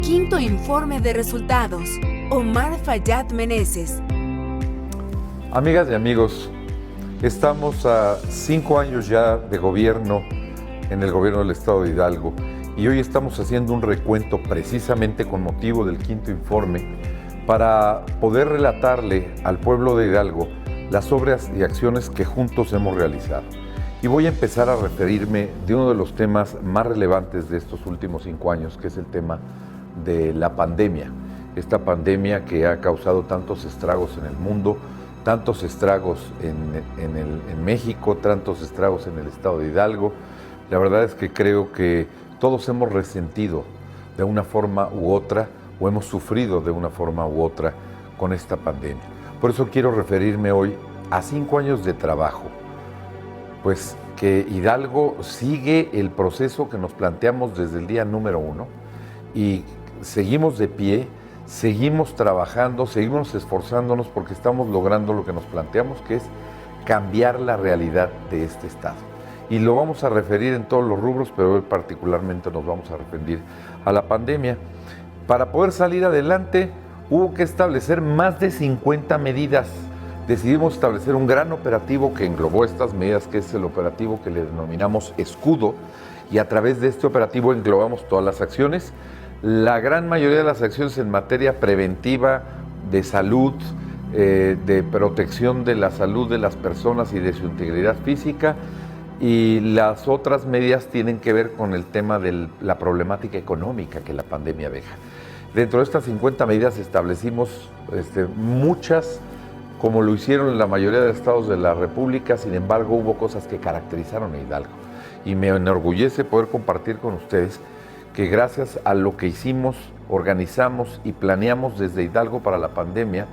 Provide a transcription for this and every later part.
Quinto informe de resultados. Omar Fayad Meneses. Amigas y amigos, estamos a 5 años ya de gobierno en el gobierno del estado de Hidalgo y hoy estamos haciendo un recuento precisamente con motivo del quinto informe para poder relatarle al pueblo de Hidalgo las obras y acciones que juntos hemos realizado. Y voy a empezar a referirme de uno de los temas más relevantes de estos últimos 5 años, que es el tema de la pandemia. Esta pandemia que ha causado tantos estragos en el mundo, tantos estragos en México, tantos estragos en el estado de Hidalgo. La verdad es que creo que todos hemos resentido de una forma u otra o hemos sufrido de una forma u otra con esta pandemia. Por eso quiero referirme hoy a 5 años de trabajo, pues que Hidalgo sigue el proceso que nos planteamos desde el día número 1 y seguimos de pie, seguimos trabajando, seguimos esforzándonos porque estamos logrando lo que nos planteamos, que es cambiar la realidad de este estado. Y lo vamos a referir en todos los rubros, pero hoy particularmente nos vamos a referir a la pandemia. Para poder salir adelante hubo que establecer más de 50 medidas. Decidimos establecer un gran operativo que englobó estas medidas, que es el operativo que le denominamos Escudo, y a través de este operativo englobamos todas las acciones. La gran mayoría de las acciones en materia preventiva, de salud, de protección de la salud de las personas y de su integridad física, y las otras medidas tienen que ver con el tema de la problemática económica que la pandemia deja. Dentro de estas 50 medidas establecimos muchas, como lo hicieron en la mayoría de los estados de la República. Sin embargo, hubo cosas que caracterizaron a Hidalgo. Y me enorgullece poder compartir con ustedes que gracias a lo que hicimos, organizamos y planeamos desde Hidalgo para la pandemia,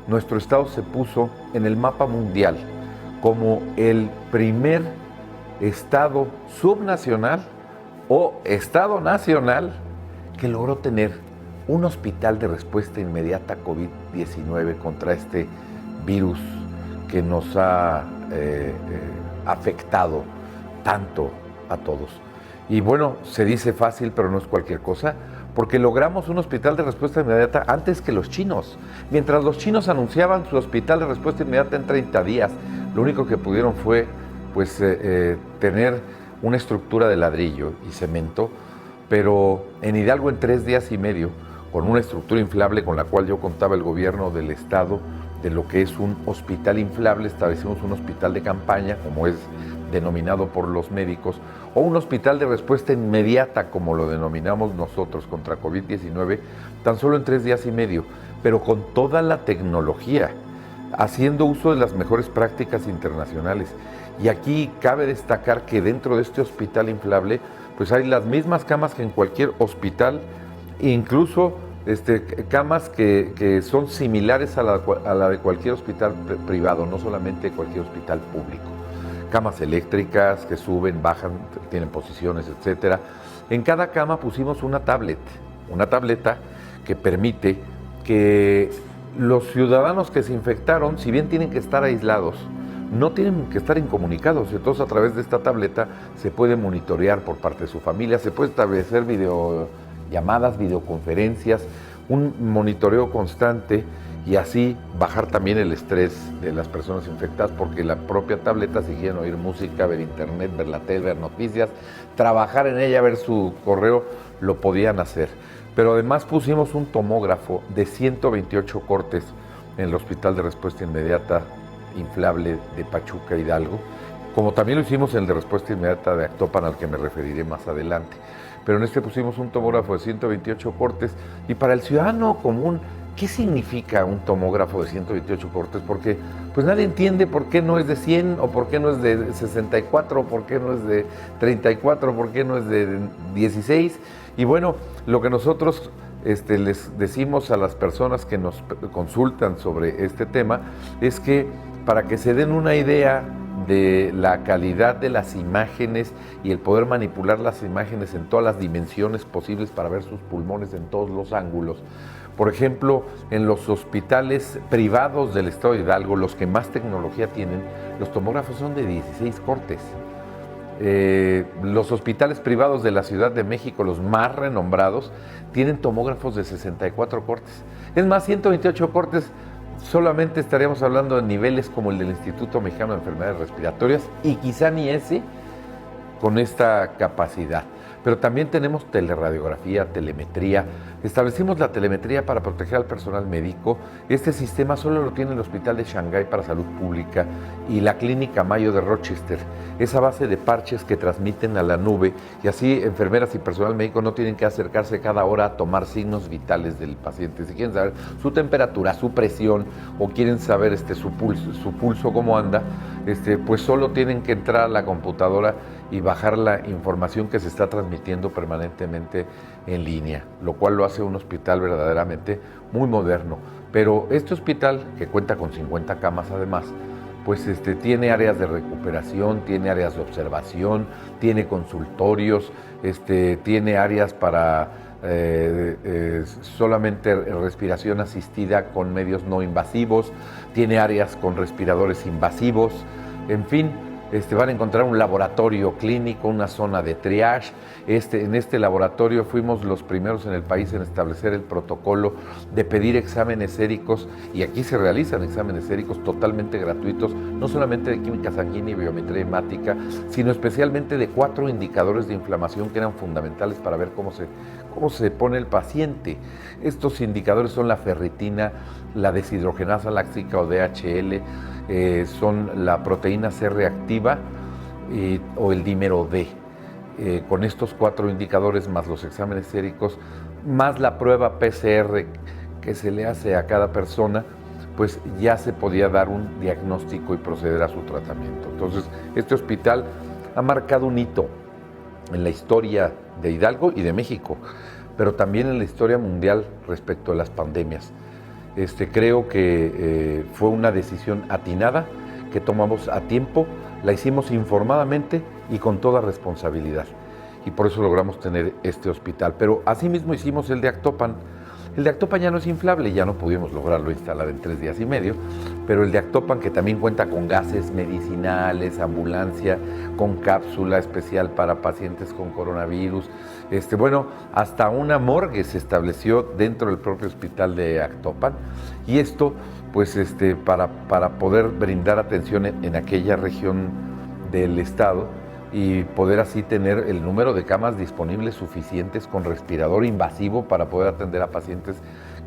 nuestro estado se puso en el mapa mundial como el primer estado subnacional o estado nacional que logró tener un hospital de respuesta inmediata COVID-19 contra este virus que nos ha afectado tanto a todos. Y bueno, se dice fácil, pero no es cualquier cosa, porque logramos un hospital de respuesta inmediata antes que los chinos. Mientras los chinos anunciaban su hospital de respuesta inmediata en 30 días, lo único que pudieron fue tener una estructura de ladrillo y cemento, pero en Hidalgo en 3 días y medio, con una estructura inflable con la cual yo contaba el gobierno del estado, de lo que es un hospital inflable, establecimos un hospital de campaña, como es denominado por los médicos, o un hospital de respuesta inmediata, como lo denominamos nosotros, contra COVID-19, tan solo en 3 días y medio, pero con toda la tecnología, haciendo uso de las mejores prácticas internacionales. Y aquí cabe destacar que dentro de este hospital inflable, pues hay las mismas camas que en cualquier hospital, incluso camas que son similares a la de cualquier hospital privado, no solamente cualquier hospital público. Camas eléctricas que suben, bajan, tienen posiciones, etc. En cada cama pusimos una tableta que permite que los ciudadanos que se infectaron, si bien tienen que estar aislados, no tienen que estar incomunicados. Entonces, a través de esta tableta se puede monitorear por parte de su familia, se puede establecer videollamadas, videoconferencias, un monitoreo constante y así bajar también el estrés de las personas infectadas, porque la propia tableta, si quieren oír música, ver internet, ver la tele, ver noticias, trabajar en ella, ver su correo, lo podían hacer. Pero además pusimos un tomógrafo de 128 cortes en el Hospital de Respuesta Inmediata inflable de Pachuca, Hidalgo, como también lo hicimos en el de respuesta inmediata de Actopan, al que me referiré más adelante. Pero en este pusimos un tomógrafo de 128 cortes, y para el ciudadano común, ¿qué significa un tomógrafo de 128 cortes? Porque pues nadie entiende por qué no es de 100, o por qué no es de 64, o por qué no es de 34, por qué no es de 16. Y bueno, lo que nosotros les decimos a las personas que nos consultan sobre este tema es que, para que se den una idea de la calidad de las imágenes y el poder manipular las imágenes en todas las dimensiones posibles para ver sus pulmones en todos los ángulos. Por ejemplo, en los hospitales privados del estado de Hidalgo, los que más tecnología tienen, los tomógrafos son de 16 cortes. Los hospitales privados de la Ciudad de México, los más renombrados, tienen tomógrafos de 64 cortes. Es más, 128 cortes, solamente estaríamos hablando de niveles como el del Instituto Mexicano de Enfermedades Respiratorias y quizá ni ese con esta capacidad. Pero también tenemos teleradiografía, telemetría. Establecimos la telemetría para proteger al personal médico. Este sistema solo lo tiene el Hospital de Shanghái para Salud Pública y la Clínica Mayo de Rochester. Esa base de parches que transmiten a la nube y así enfermeras y personal médico no tienen que acercarse cada hora a tomar signos vitales del paciente. Si quieren saber su temperatura, su presión o quieren saber su pulso cómo anda, pues solo tienen que entrar a la computadora y bajar la información que se está transmitiendo permanentemente en línea, lo cual lo hace un hospital verdaderamente muy moderno. Pero este hospital, que cuenta con 50 camas además, pues tiene áreas de recuperación, tiene áreas de observación, tiene consultorios, tiene áreas para solamente respiración asistida con medios no invasivos, tiene áreas con respiradores invasivos, en fin. Van a encontrar un laboratorio clínico, una zona de triage. En este laboratorio fuimos los primeros en el país en establecer el protocolo de pedir exámenes séricos, y aquí se realizan exámenes séricos totalmente gratuitos, no solamente de química sanguínea y biometría hemática, sino especialmente de 4 indicadores de inflamación que eran fundamentales para ver cómo se pone el paciente. Estos indicadores son la ferritina, la deshidrogenasa láctica o DHL, son la proteína C reactiva o el dímero D. Con estos 4 indicadores, más los exámenes séricos, más la prueba PCR que se le hace a cada persona, pues ya se podía dar un diagnóstico y proceder a su tratamiento. Entonces, este hospital ha marcado un hito en la historia de Hidalgo y de México, pero también en la historia mundial respecto a las pandemias. Creo que fue una decisión atinada que tomamos a tiempo, la hicimos informadamente y con toda responsabilidad. Y por eso logramos tener este hospital. Pero asimismo hicimos el de Actopan. El de Actopan ya no es inflable, ya no pudimos lograrlo instalar en 3 días y medio, pero el de Actopan, que también cuenta con gases medicinales, ambulancia, con cápsula especial para pacientes con coronavirus, hasta una morgue se estableció dentro del propio hospital de Actopan, y esto pues para poder brindar atención en aquella región del estado y poder así tener el número de camas disponibles suficientes con respirador invasivo para poder atender a pacientes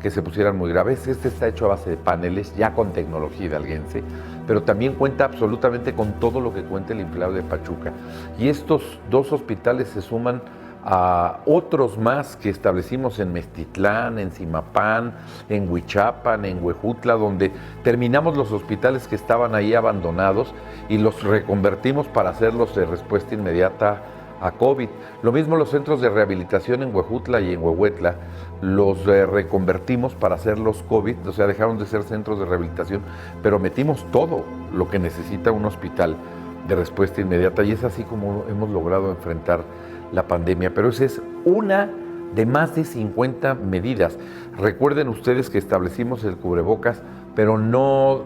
que se pusieran muy graves. Está hecho a base de paneles, ya con tecnología hidalguense, pero también cuenta absolutamente con todo lo que cuenta el inflable de Pachuca. Y estos 2 hospitales se suman a otros más que establecimos en Meztitlán, en Zimapán, en Huichapan, en Huejutla, donde terminamos los hospitales que estaban ahí abandonados y los reconvertimos para hacerlos de respuesta inmediata a COVID. Lo mismo los centros de rehabilitación en Huejutla y en Huehuetla, los reconvertimos para hacerlos COVID, o sea, dejaron de ser centros de rehabilitación, pero metimos todo lo que necesita un hospital de respuesta inmediata, y es así como hemos logrado enfrentar la pandemia. Pero esa es una de más de 50 medidas. Recuerden ustedes que establecimos el cubrebocas, pero no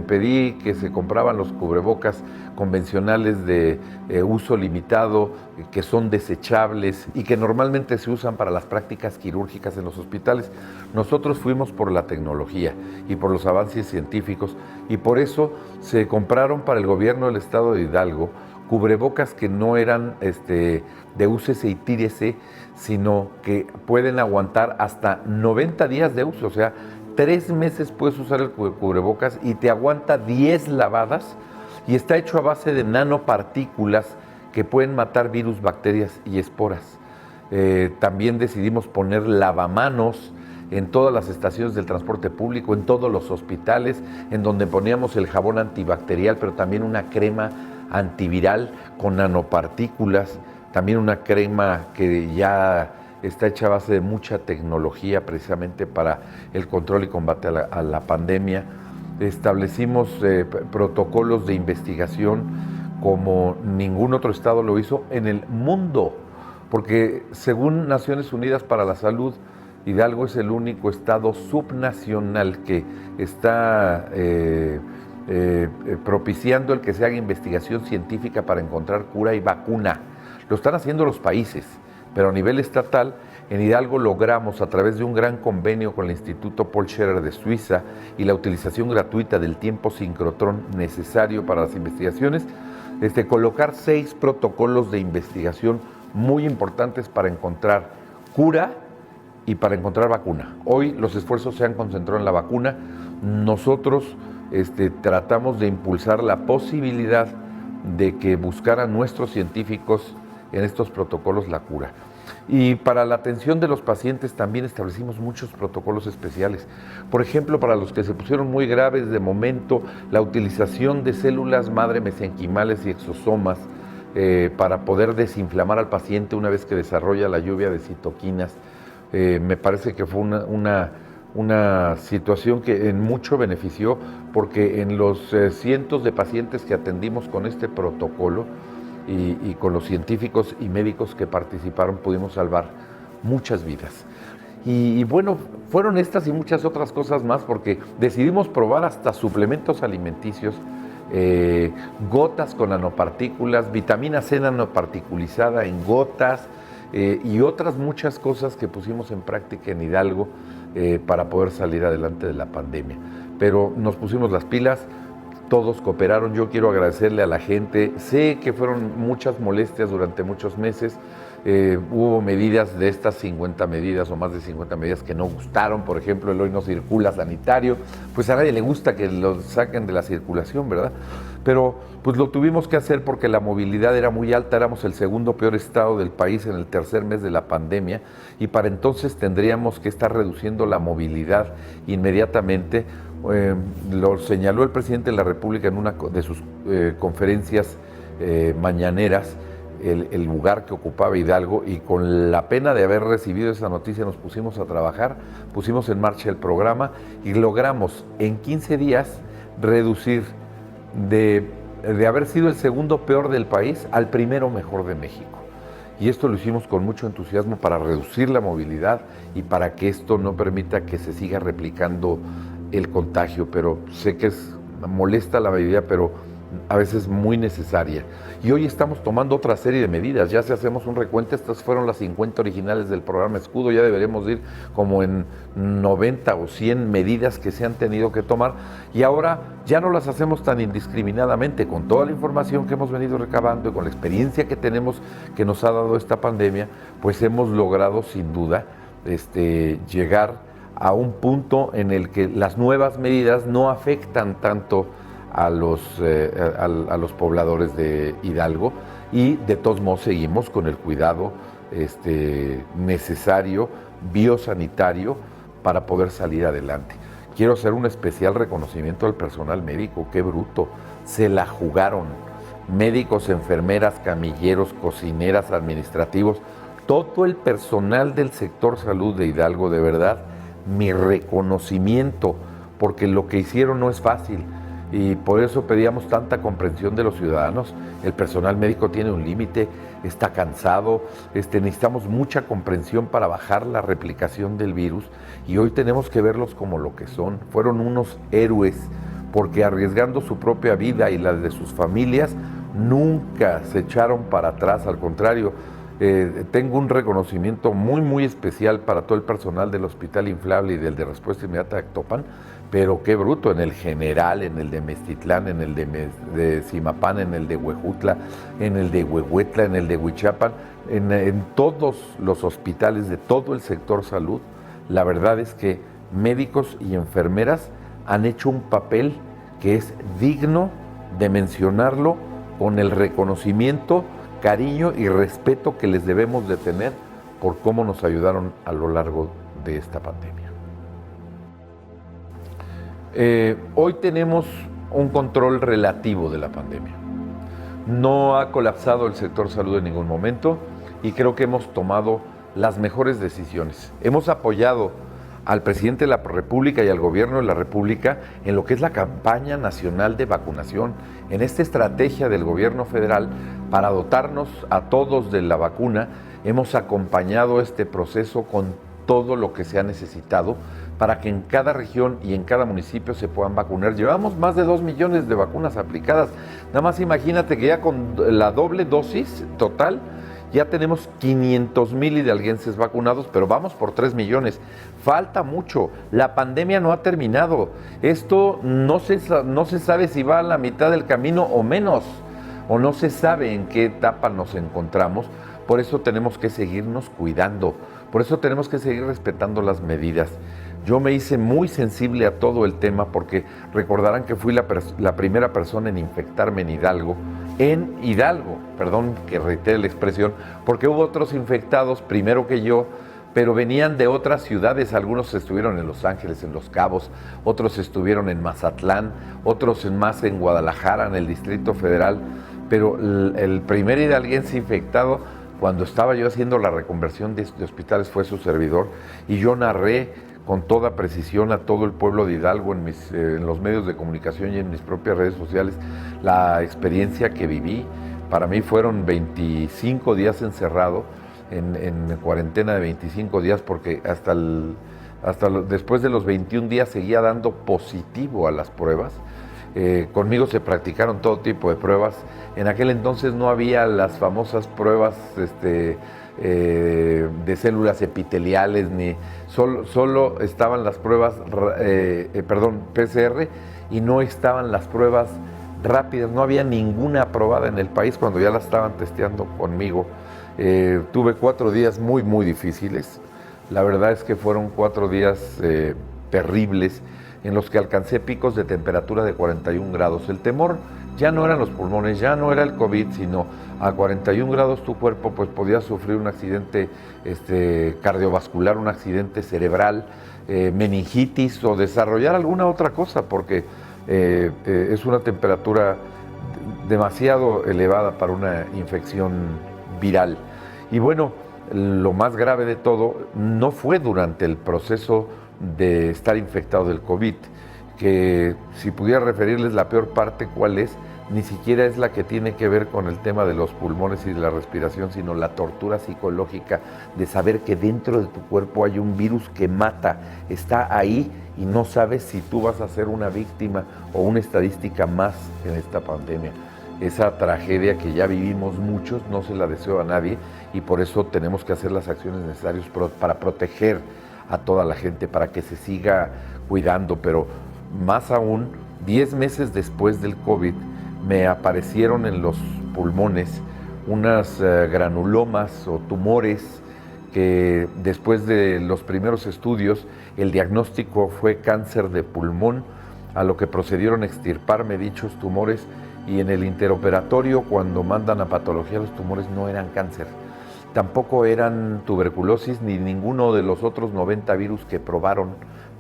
pedí que se compraban los cubrebocas convencionales de uso limitado, que son desechables y que normalmente se usan para las prácticas quirúrgicas en los hospitales. Nosotros fuimos por la tecnología y por los avances científicos, y por eso se compraron para el gobierno del estado de Hidalgo cubrebocas que no eran de úsese y tírese, sino que pueden aguantar hasta 90 días de uso. O sea, 3 meses puedes usar el cubrebocas y te aguanta 10 lavadas, y está hecho a base de nanopartículas que pueden matar virus, bacterias y esporas. También decidimos poner lavamanos en todas las estaciones del transporte público, en todos los hospitales, en donde poníamos el jabón antibacterial, pero también una crema antiviral con nanopartículas, también una crema que ya está hecha a base de mucha tecnología precisamente para el control y combate a la pandemia. Establecimos protocolos de investigación como ningún otro estado lo hizo en el mundo, porque según Naciones Unidas para la Salud, Hidalgo es el único estado subnacional que está propiciando el que se haga investigación científica para encontrar cura y vacuna. Lo están haciendo los países, pero a nivel estatal, en Hidalgo logramos, a través de un gran convenio con el Instituto Paul Scherrer de Suiza y la utilización gratuita del tiempo sincrotrón necesario para las investigaciones, colocar 6 protocolos de investigación muy importantes para encontrar cura y para encontrar vacuna. Hoy los esfuerzos se han concentrado en la vacuna. Nosotros tratamos de impulsar la posibilidad de que buscaran nuestros científicos en estos protocolos la cura. Y para la atención de los pacientes también establecimos muchos protocolos especiales. Por ejemplo, para los que se pusieron muy graves de momento, la utilización de células madre mesenquimales y exosomas para poder desinflamar al paciente una vez que desarrolla la lluvia de citoquinas. Me parece que fue una situación que en mucho benefició, porque en los cientos de pacientes que atendimos con este protocolo y con los científicos y médicos que participaron, pudimos salvar muchas vidas. Y bueno, fueron estas y muchas otras cosas más, porque decidimos probar hasta suplementos alimenticios, gotas con nanopartículas, vitamina C nanoparticulizada en gotas, y otras muchas cosas que pusimos en práctica en Hidalgo para poder salir adelante de la pandemia. Pero nos pusimos las pilas, todos cooperaron. Yo quiero agradecerle a la gente. Sé que fueron muchas molestias durante muchos meses. Hubo medidas de estas 50 medidas o más de 50 medidas que no gustaron. Por ejemplo, el hoy no circula sanitario. Pues a nadie le gusta que lo saquen de la circulación, ¿verdad? Pero pues lo tuvimos que hacer porque la movilidad era muy alta. Éramos el segundo peor estado del país en el tercer mes de la pandemia, y para entonces tendríamos que estar reduciendo la movilidad inmediatamente. Lo señaló el presidente de la República en una de sus conferencias mañaneras, el lugar que ocupaba Hidalgo, y con la pena de haber recibido esa noticia nos pusimos a trabajar, pusimos en marcha el programa y logramos en 15 días reducir de haber sido el segundo peor del país al primero mejor de México. Y esto lo hicimos con mucho entusiasmo para reducir la movilidad y para que esto no permita que se siga replicando el contagio. Pero sé que es molesta la medida, pero a veces muy necesaria. Y hoy estamos tomando otra serie de medidas. Ya si hacemos un recuento, estas fueron las 50 originales del programa Escudo, ya deberemos ir como en 90 o 100 medidas que se han tenido que tomar, y ahora ya no las hacemos tan indiscriminadamente. Con toda la información que hemos venido recabando y con la experiencia que tenemos que nos ha dado esta pandemia, pues hemos logrado sin duda llegar a un punto en el que las nuevas medidas no afectan tanto a los pobladores de Hidalgo, y de todos modos seguimos con el cuidado necesario, biosanitario, para poder salir adelante. Quiero hacer un especial reconocimiento al personal médico. Qué bruto, se la jugaron. Médicos, enfermeras, camilleros, cocineras, administrativos, todo el personal del sector salud de Hidalgo, de verdad, mi reconocimiento, porque lo que hicieron no es fácil. Y por eso pedíamos tanta comprensión de los ciudadanos. El personal médico tiene un límite, está cansado, necesitamos mucha comprensión para bajar la replicación del virus, y hoy tenemos que verlos como lo que son. Fueron unos héroes, porque arriesgando su propia vida y la de sus familias, nunca se echaron para atrás. Al contrario, tengo un reconocimiento muy, muy especial para todo el personal del Hospital Inflable y del de Respuesta Inmediata de Actopan. Pero qué bruto, en el General, en el de Meztitlán, en el de Zimapán, en el de Huejutla, en el de Huehuetla, en el de Huichapan, en todos los hospitales de todo el sector salud. La verdad es que médicos y enfermeras han hecho un papel que es digno de mencionarlo, con el reconocimiento, cariño y respeto que les debemos de tener por cómo nos ayudaron a lo largo de esta pandemia. Hoy tenemos un control relativo de la pandemia. No ha colapsado el sector salud en ningún momento, y creo que hemos tomado las mejores decisiones. Hemos apoyado al presidente de la República y al gobierno de la República en lo que es la campaña nacional de vacunación, en esta estrategia del gobierno federal para dotarnos a todos de la vacuna. Hemos acompañado este proceso con todo lo que se ha necesitado para que en cada región y en cada municipio se puedan vacunar. Llevamos más de 2 millones de vacunas aplicadas. Nada más imagínate que ya con la doble dosis total ya tenemos 500,000 hidalguenses vacunados, pero vamos por 3 millones. Falta mucho. La pandemia no ha terminado. Esto no se sabe si va a la mitad del camino o menos, o no se sabe en qué etapa nos encontramos. Por eso tenemos que seguirnos cuidando. Por eso tenemos que seguir respetando las medidas. Yo me hice muy sensible a todo el tema porque recordarán que fui la primera persona en infectarme en Hidalgo, perdón que reitere la expresión, porque hubo otros infectados primero que yo, pero venían de otras ciudades. Algunos estuvieron en Los Ángeles, en Los Cabos, otros estuvieron en Mazatlán, otros más en Guadalajara, en el Distrito Federal, pero el primer hidalguense infectado cuando estaba yo haciendo la reconversión de hospitales fue su servidor, y yo narré con toda precisión a todo el pueblo de Hidalgo en los medios de comunicación y en mis propias redes sociales la experiencia que viví. Para mí fueron 25 días encerrado, en cuarentena de 25 días, porque después de los 21 días seguía dando positivo a las pruebas. Conmigo se practicaron todo tipo de pruebas. En aquel entonces no había las famosas pruebas de células epiteliales, ni solo estaban las pruebas PCR, y no estaban las pruebas rápidas. No había ninguna aprobada en el país cuando ya la estaban testeando conmigo. Tuve 4 días muy difíciles. La verdad es que fueron 4 días terribles, en los que alcancé picos de temperatura de 41 grados. El temor ya no eran los pulmones, ya no era el COVID, sino a 41 grados tu cuerpo pues podía sufrir un accidente cardiovascular, un accidente cerebral, meningitis, o desarrollar alguna otra cosa, porque es una temperatura demasiado elevada para una infección viral. Y bueno, lo más grave de todo no fue durante el proceso de estar infectado del COVID, que si pudiera referirles la peor parte, ¿cuál es? Ni siquiera es la que tiene que ver con el tema de los pulmones y de la respiración, sino la tortura psicológica de saber que dentro de tu cuerpo hay un virus que mata, está ahí, y no sabes si tú vas a ser una víctima o una estadística más en esta pandemia. Esa tragedia que ya vivimos muchos, no se la deseo a nadie, y por eso tenemos que hacer las acciones necesarias para proteger a toda la gente, para que se siga cuidando. Pero más aún, 10 meses después del COVID, me aparecieron en los pulmones unas granulomas o tumores que después de los primeros estudios, el diagnóstico fue cáncer de pulmón, a lo que procedieron a extirparme dichos tumores, y en el interoperatorio, cuando mandan a patología, los tumores no eran cáncer. Tampoco eran tuberculosis ni ninguno de los otros 90 virus que probaron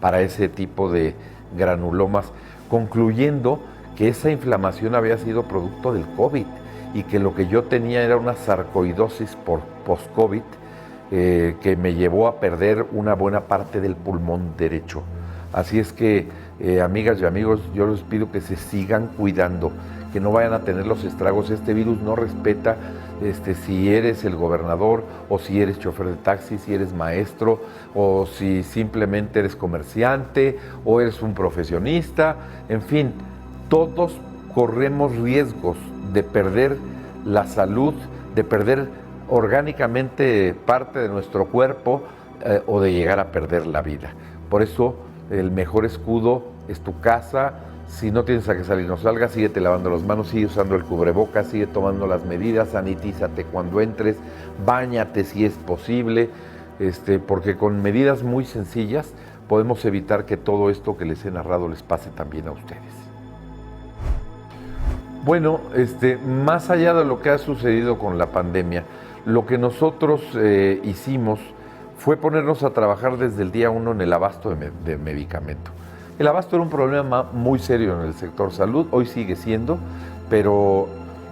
para ese tipo de granulomas, concluyendo que esa inflamación había sido producto del COVID y que lo que yo tenía era una sarcoidosis por post-COVID, que me llevó a perder una buena parte del pulmón derecho. Así es que, amigas y amigos, yo les pido que se sigan cuidando, que no vayan a tener los estragos. Este virus no respeta si eres el gobernador, o si eres chofer de taxi, si eres maestro, o si simplemente eres comerciante, o eres un profesionista. En fin, todos corremos riesgos de perder la salud, de perder orgánicamente parte de nuestro cuerpo, o de llegar a perder la vida. Por eso el mejor escudo es tu casa. Si no tienes a qué salir, no salgas, síguete lavando las manos, sigue usando el cubrebocas, sigue tomando las medidas, sanitízate cuando entres, báñate si es posible, porque con medidas muy sencillas podemos evitar que todo esto que les he narrado les pase también a ustedes. Bueno, más allá de lo que ha sucedido con la pandemia, lo que nosotros hicimos fue ponernos a trabajar desde el día 1 en el abasto de medicamento. El abasto era un problema muy serio en el sector salud, hoy sigue siendo, pero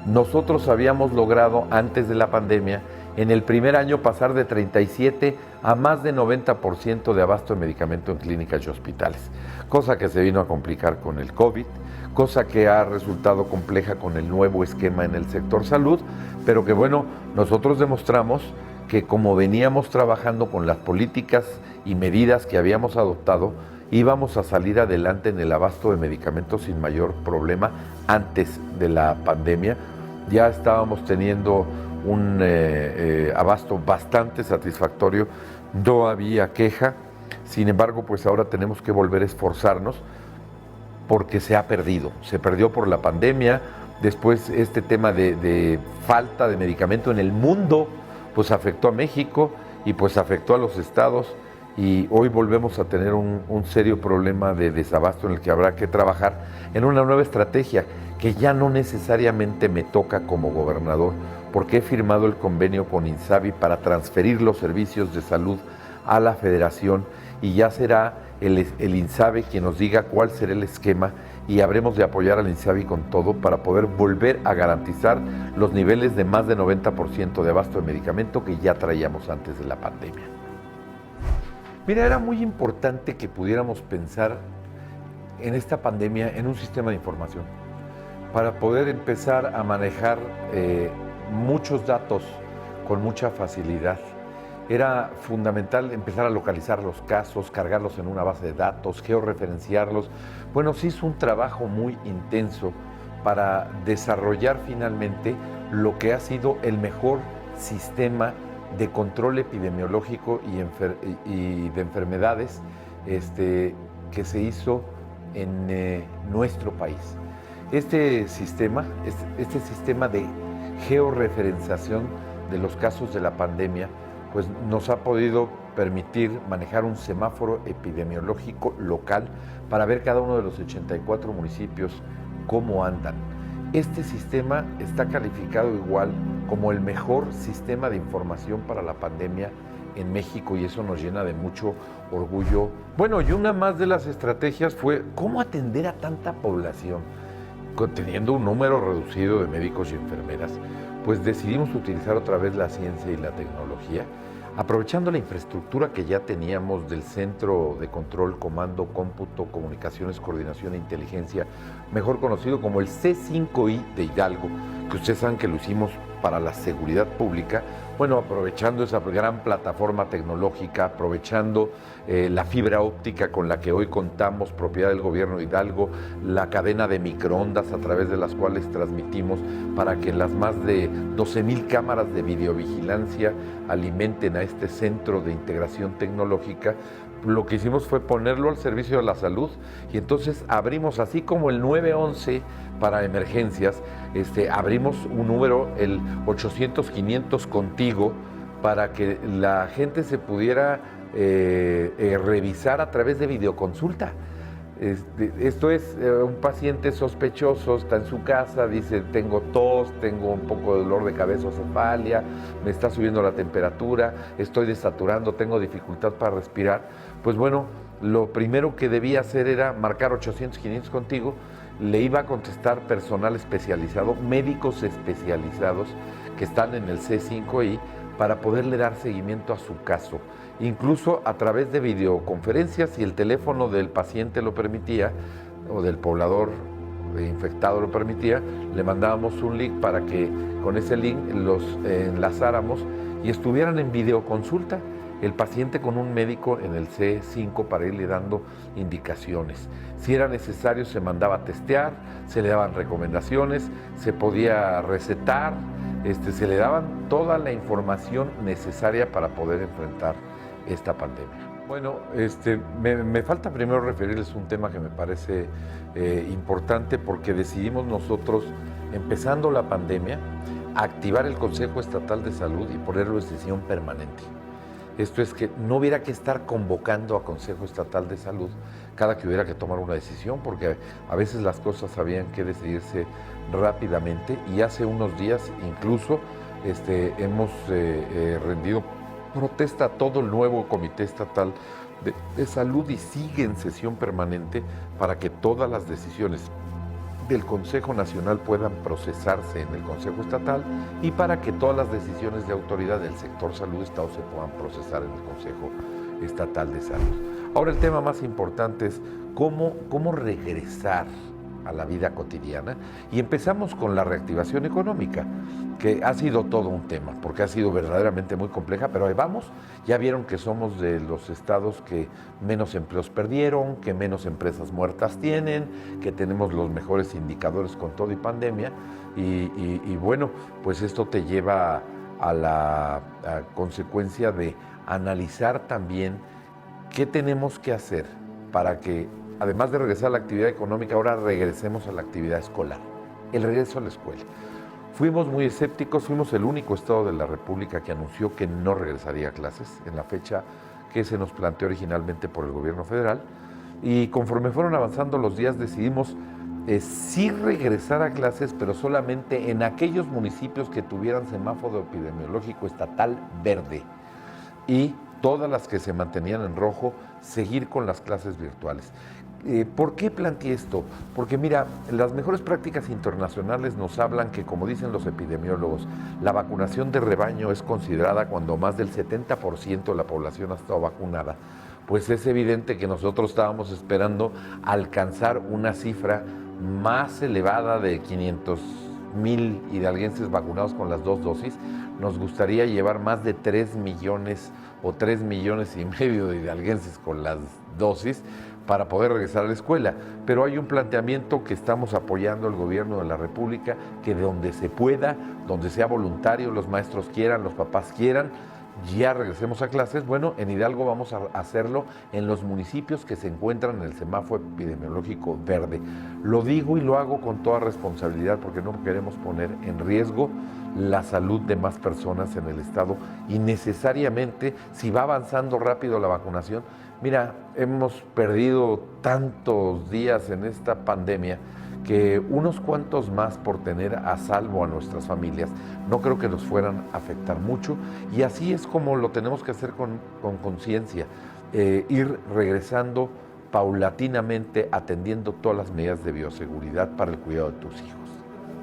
nosotros habíamos logrado antes de la pandemia, en el primer año, pasar de 37 a más de 90% de abasto de medicamento en clínicas y hospitales, cosa que se vino a complicar con el COVID, cosa que ha resultado compleja con el nuevo esquema en el sector salud, pero que bueno, nosotros demostramos que como veníamos trabajando con las políticas y medidas que habíamos adoptado, íbamos a salir adelante en el abasto de medicamentos sin mayor problema antes de la pandemia. Ya estábamos teniendo un abasto bastante satisfactorio, no había queja. Sin embargo, pues ahora tenemos que volver a esforzarnos porque se perdió por la pandemia. Después este tema de falta de medicamento en el mundo, pues afectó a México y pues afectó a los estados, y hoy volvemos a tener un serio problema de desabasto en el que habrá que trabajar en una nueva estrategia que ya no necesariamente me toca como gobernador, porque he firmado el convenio con INSABI para transferir los servicios de salud a la federación, y ya será el INSABI quien nos diga cuál será el esquema, y habremos de apoyar al INSABI con todo para poder volver a garantizar los niveles de más de 90% de abasto de medicamento que ya traíamos antes de la pandemia. Mira, era muy importante que pudiéramos pensar en esta pandemia en un sistema de información para poder empezar a manejar muchos datos con mucha facilidad. Era fundamental empezar a localizar los casos, cargarlos en una base de datos, georreferenciarlos. Bueno, se hizo un trabajo muy intenso para desarrollar finalmente lo que ha sido el mejor sistema de control epidemiológico y de enfermedades que se hizo en nuestro país. Este sistema de georreferenciación de los casos de la pandemia, pues nos ha podido permitir manejar un semáforo epidemiológico local para ver cada uno de los 84 municipios cómo andan. Este sistema está calificado igual como el mejor sistema de información para la pandemia en México, y eso nos llena de mucho orgullo. Bueno, y una más de las estrategias fue cómo atender a tanta población. Teniendo un número reducido de médicos y enfermeras, pues decidimos utilizar otra vez la ciencia y la tecnología, aprovechando la infraestructura que ya teníamos del Centro de Control, Comando, Cómputo, Comunicaciones, Coordinación e Inteligencia, mejor conocido como el C5I de Hidalgo, que ustedes saben que lo hicimos para la seguridad pública. Bueno, aprovechando esa gran plataforma tecnológica, aprovechando la fibra óptica con la que hoy contamos, propiedad del gobierno de Hidalgo, la cadena de microondas a través de las cuales transmitimos para que las más de 12,000 cámaras de videovigilancia alimenten a este centro de integración tecnológica. Lo que hicimos fue ponerlo al servicio de la salud, y entonces abrimos, así como el 911 para emergencias, abrimos un número, el 800-500 contigo, para que la gente se pudiera revisar a través de videoconsulta. Esto es un paciente sospechoso, está en su casa, dice tengo tos, tengo un poco de dolor de cabeza o cefalia, me está subiendo la temperatura, estoy desaturando, tengo dificultad para respirar. Pues bueno, lo primero que debía hacer era marcar 800-500 contigo, le iba a contestar personal especializado, médicos especializados que están en el C5I, para poderle dar seguimiento a su caso, incluso a través de videoconferencias, si el teléfono del paciente lo permitía o del poblador infectado lo permitía, le mandábamos un link para que con ese link los enlazáramos y estuvieran en videoconsulta el paciente con un médico en el C5 para irle dando indicaciones. Si era necesario se mandaba a testear, se le daban recomendaciones, se podía recetar, se le daban toda la información necesaria para poder enfrentar esta pandemia. Bueno, me falta primero referirles un tema que me parece importante, porque decidimos nosotros, empezando la pandemia, activar el Consejo Estatal de Salud y ponerlo en sesión permanente. Esto es que no hubiera que estar convocando a Consejo Estatal de Salud cada que hubiera que tomar una decisión, porque a veces las cosas habían que decidirse rápidamente, y hace unos días incluso hemos rendido protesta a todo el nuevo Comité Estatal de Salud, y sigue en sesión permanente para que todas las decisiones del Consejo Nacional puedan procesarse en el Consejo Estatal, y para que todas las decisiones de autoridad del sector salud-estado se puedan procesar en el Consejo Estatal de Salud. Ahora, el tema más importante es cómo regresar a la vida cotidiana, y empezamos con la reactivación económica. que ha sido todo un tema, porque ha sido verdaderamente muy compleja, pero ahí vamos. Ya vieron que somos de los estados que menos empleos perdieron, que menos empresas muertas tienen, que tenemos los mejores indicadores con todo y pandemia, y bueno, pues esto te lleva a la consecuencia de analizar también qué tenemos que hacer para que, además de regresar a la actividad económica, ahora regresemos a la actividad escolar, el regreso a la escuela. Fuimos muy escépticos, fuimos el único estado de la República que anunció que no regresaría a clases en la fecha que se nos planteó originalmente por el gobierno federal, y conforme fueron avanzando los días decidimos sí regresar a clases, pero solamente en aquellos municipios que tuvieran semáforo epidemiológico estatal verde, y todas las que se mantenían en rojo, seguir con las clases virtuales. ¿Por qué planteé esto? Porque mira, las mejores prácticas internacionales nos hablan que, como dicen los epidemiólogos, la vacunación de rebaño es considerada cuando más del 70% de la población ha estado vacunada. Pues es evidente que nosotros estábamos esperando alcanzar una cifra más elevada de 500,000 hidalguenses vacunados con las 2 dosis. Nos gustaría llevar más de 3 millones o 3,5 millones de hidalguenses con las dosis para poder regresar a la escuela. Pero hay un planteamiento que estamos apoyando el gobierno de la República, que de donde se pueda, donde sea voluntario, los maestros quieran, los papás quieran, ya regresemos a clases. Bueno, en Hidalgo vamos a hacerlo en los municipios que se encuentran en el semáforo epidemiológico verde. Lo digo y lo hago con toda responsabilidad porque no queremos poner en riesgo la salud de más personas en el estado, y necesariamente, si va avanzando rápido la vacunación, mira, hemos perdido tantos días en esta pandemia que unos cuantos más por tener a salvo a nuestras familias no creo que nos fueran a afectar mucho, y así es como lo tenemos que hacer con conciencia, ir regresando paulatinamente, atendiendo todas las medidas de bioseguridad para el cuidado de tus hijos.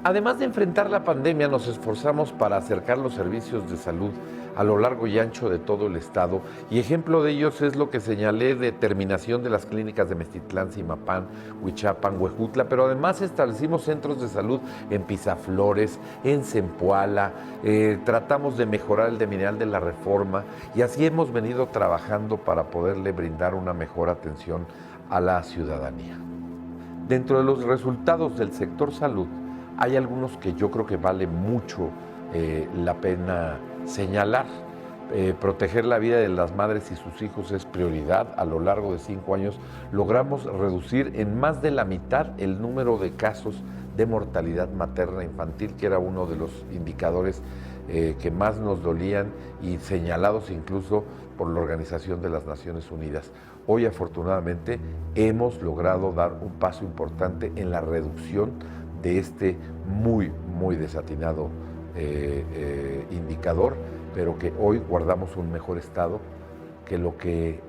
Además de enfrentar la pandemia, nos esforzamos para acercar los servicios de salud a lo largo y ancho de todo el estado, y ejemplo de ellos es lo que señalé de terminación de las clínicas de Meztitlán, Zimapán, Huichapan, Huejutla, pero además establecimos centros de salud en Pisaflores, en Zempoala, tratamos de mejorar el de Mineral de la Reforma, y así hemos venido trabajando para poderle brindar una mejor atención a la ciudadanía. Dentro de los resultados del sector salud, hay algunos que yo creo que vale mucho la pena señalar. Proteger la vida de las madres y sus hijos es prioridad. A lo largo de 5 años logramos reducir en más de la mitad el número de casos de mortalidad materna infantil, que era uno de los indicadores que más nos dolían y señalados incluso por la Organización de las Naciones Unidas. Hoy, afortunadamente, hemos logrado dar un paso importante en la reducción de este muy desatinado indicador, pero que hoy guardamos un mejor estado que lo que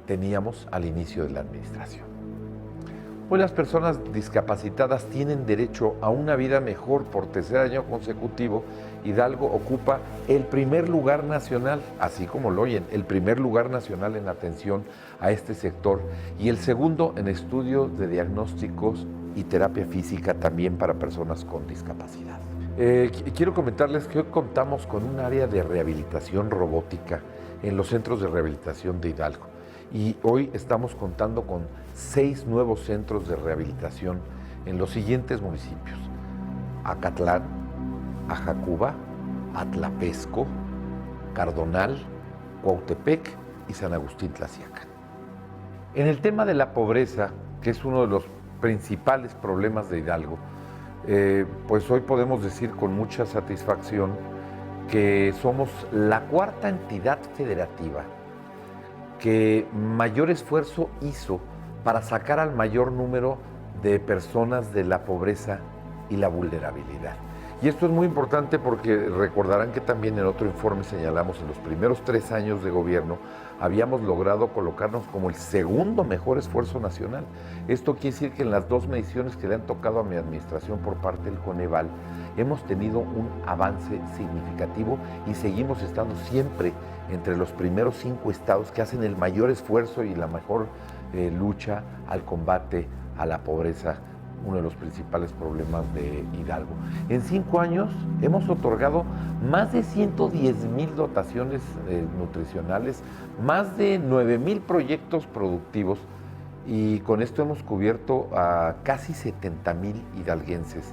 teníamos al inicio de la administración. Hoy las personas discapacitadas tienen derecho a una vida mejor. Por tercer año consecutivo, Hidalgo ocupa el primer lugar nacional, así como lo oyen, el primer lugar nacional en atención a este sector, y el segundo en estudio de diagnósticos y terapia física también para personas con discapacidad. Quiero comentarles que hoy contamos con un área de rehabilitación robótica en los centros de rehabilitación de Hidalgo, y hoy estamos contando con 6 nuevos centros de rehabilitación en los siguientes municipios: Acatlán, Ajacuba, Atlapesco, Cardonal, Cuautepec y San Agustín Tlaxiacan. En el tema de la pobreza, que es uno de los principales problemas de Hidalgo, pues hoy podemos decir con mucha satisfacción que somos la 4ª entidad federativa que mayor esfuerzo hizo para sacar al mayor número de personas de la pobreza y la vulnerabilidad. Y esto es muy importante porque recordarán que también en otro informe señalamos en los primeros 3 años de gobierno habíamos logrado colocarnos como el segundo mejor esfuerzo nacional. Esto quiere decir que en las 2 mediciones que le han tocado a mi administración por parte del Coneval hemos tenido un avance significativo y seguimos estando siempre entre los primeros 5 estados que hacen el mayor esfuerzo y la mejor lucha al combate a la pobreza uno de los principales problemas de Hidalgo. En 5 años hemos otorgado más de 110,000 dotaciones nutricionales, más de 9,000 proyectos productivos, y con esto hemos cubierto a casi 70,000 hidalguenses,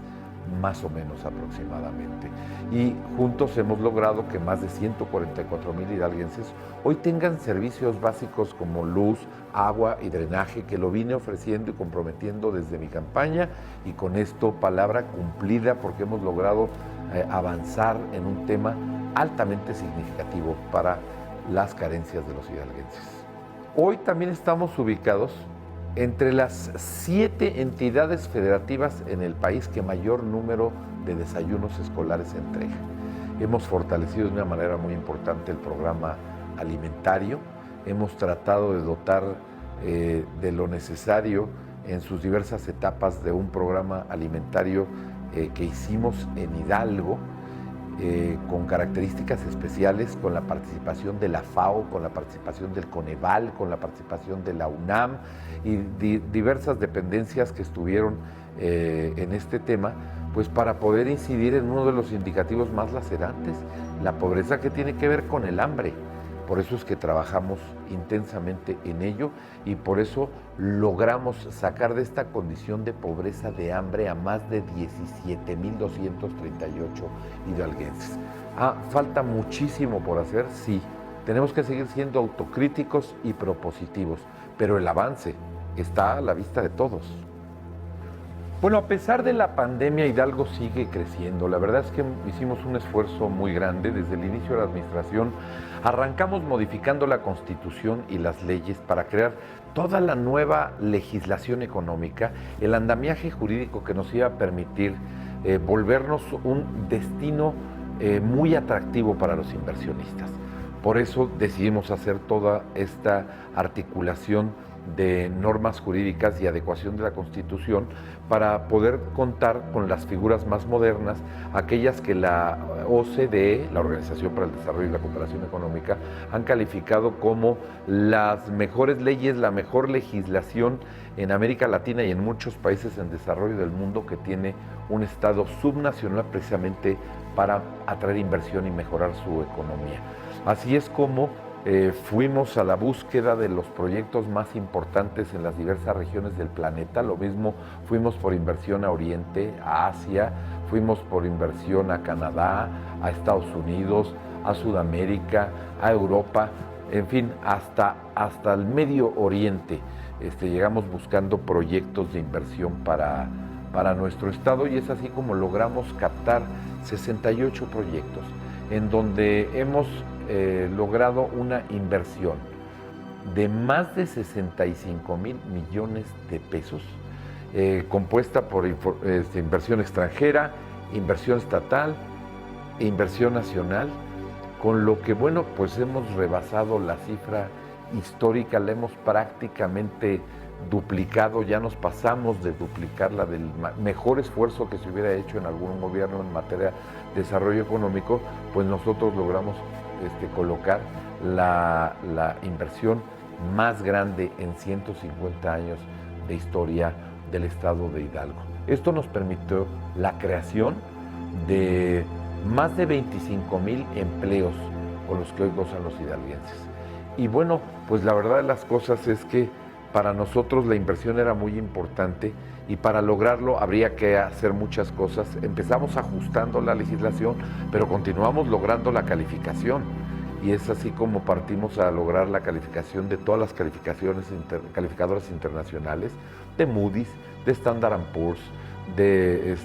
más o menos aproximadamente. Y juntos hemos logrado que más de 144,000 hidalguenses hoy tengan servicios básicos como luz, agua y drenaje, que lo vine ofreciendo y comprometiendo desde mi campaña, y con esto palabra cumplida, porque hemos logrado avanzar en un tema altamente significativo para las carencias de los hidalguenses. Hoy también estamos ubicados entre las 7 entidades federativas en el país que mayor número de desayunos escolares entrega. Hemos fortalecido de una manera muy importante el programa alimentario, hemos tratado de dotar de lo necesario en sus diversas etapas de un programa alimentario que hicimos en Hidalgo, con características especiales, con la participación de la FAO, con la participación del Coneval, con la participación de la UNAM y diversas dependencias que estuvieron en este tema, pues para poder incidir en uno de los indicativos más lacerantes, la pobreza, que tiene que ver con el hambre. Por eso es que trabajamos intensamente en ello, y por eso logramos sacar de esta condición de pobreza, de hambre, a más de 17,238 hidalguenses. Falta muchísimo por hacer, sí. Tenemos que seguir siendo autocríticos y propositivos, pero el avance está a la vista de todos. Bueno, a pesar de la pandemia, Hidalgo sigue creciendo. La verdad es que hicimos un esfuerzo muy grande. Desde el inicio de la administración arrancamos modificando la Constitución y las leyes para crear toda la nueva legislación económica, el andamiaje jurídico que nos iba a permitir volvernos un destino muy atractivo para los inversionistas. Por eso decidimos hacer toda esta articulación de normas jurídicas y adecuación de la Constitución para poder contar con las figuras más modernas, aquellas que la OCDE, la Organización para el Desarrollo y la Cooperación Económica, han calificado como las mejores leyes, la mejor legislación en América Latina y en muchos países en desarrollo del mundo, que tiene un Estado subnacional precisamente para atraer inversión y mejorar su economía. Así es como fuimos a la búsqueda de los proyectos más importantes en las diversas regiones del planeta. Lo mismo, fuimos por inversión a Oriente, a Asia, fuimos por inversión a Canadá, a Estados Unidos, a Sudamérica, a Europa, en fin, hasta el Medio Oriente. Llegamos buscando proyectos de inversión para nuestro estado, y es así como logramos captar 68 proyectos, en donde hemos logrado una inversión de más de 65,000 millones de pesos, compuesta por inversión extranjera, inversión estatal e inversión nacional, con lo que, bueno, pues hemos rebasado la cifra histórica, la hemos prácticamente duplicado, ya nos pasamos de duplicarla, del mejor esfuerzo que se hubiera hecho en algún gobierno en materia de desarrollo económico. Pues nosotros logramos colocar la inversión más grande en 150 años de historia del estado de Hidalgo. Esto nos permitió la creación de más de 25,000 empleos con los que hoy gozan los hidalguenses. Y bueno, pues la verdad de las cosas es que para nosotros la inversión era muy importante, y para lograrlo habría que hacer muchas cosas. Empezamos ajustando la legislación, pero continuamos logrando la calificación, y es así como partimos a lograr la calificación de todas las calificadoras internacionales, de Moody's, de Standard & Poor's, de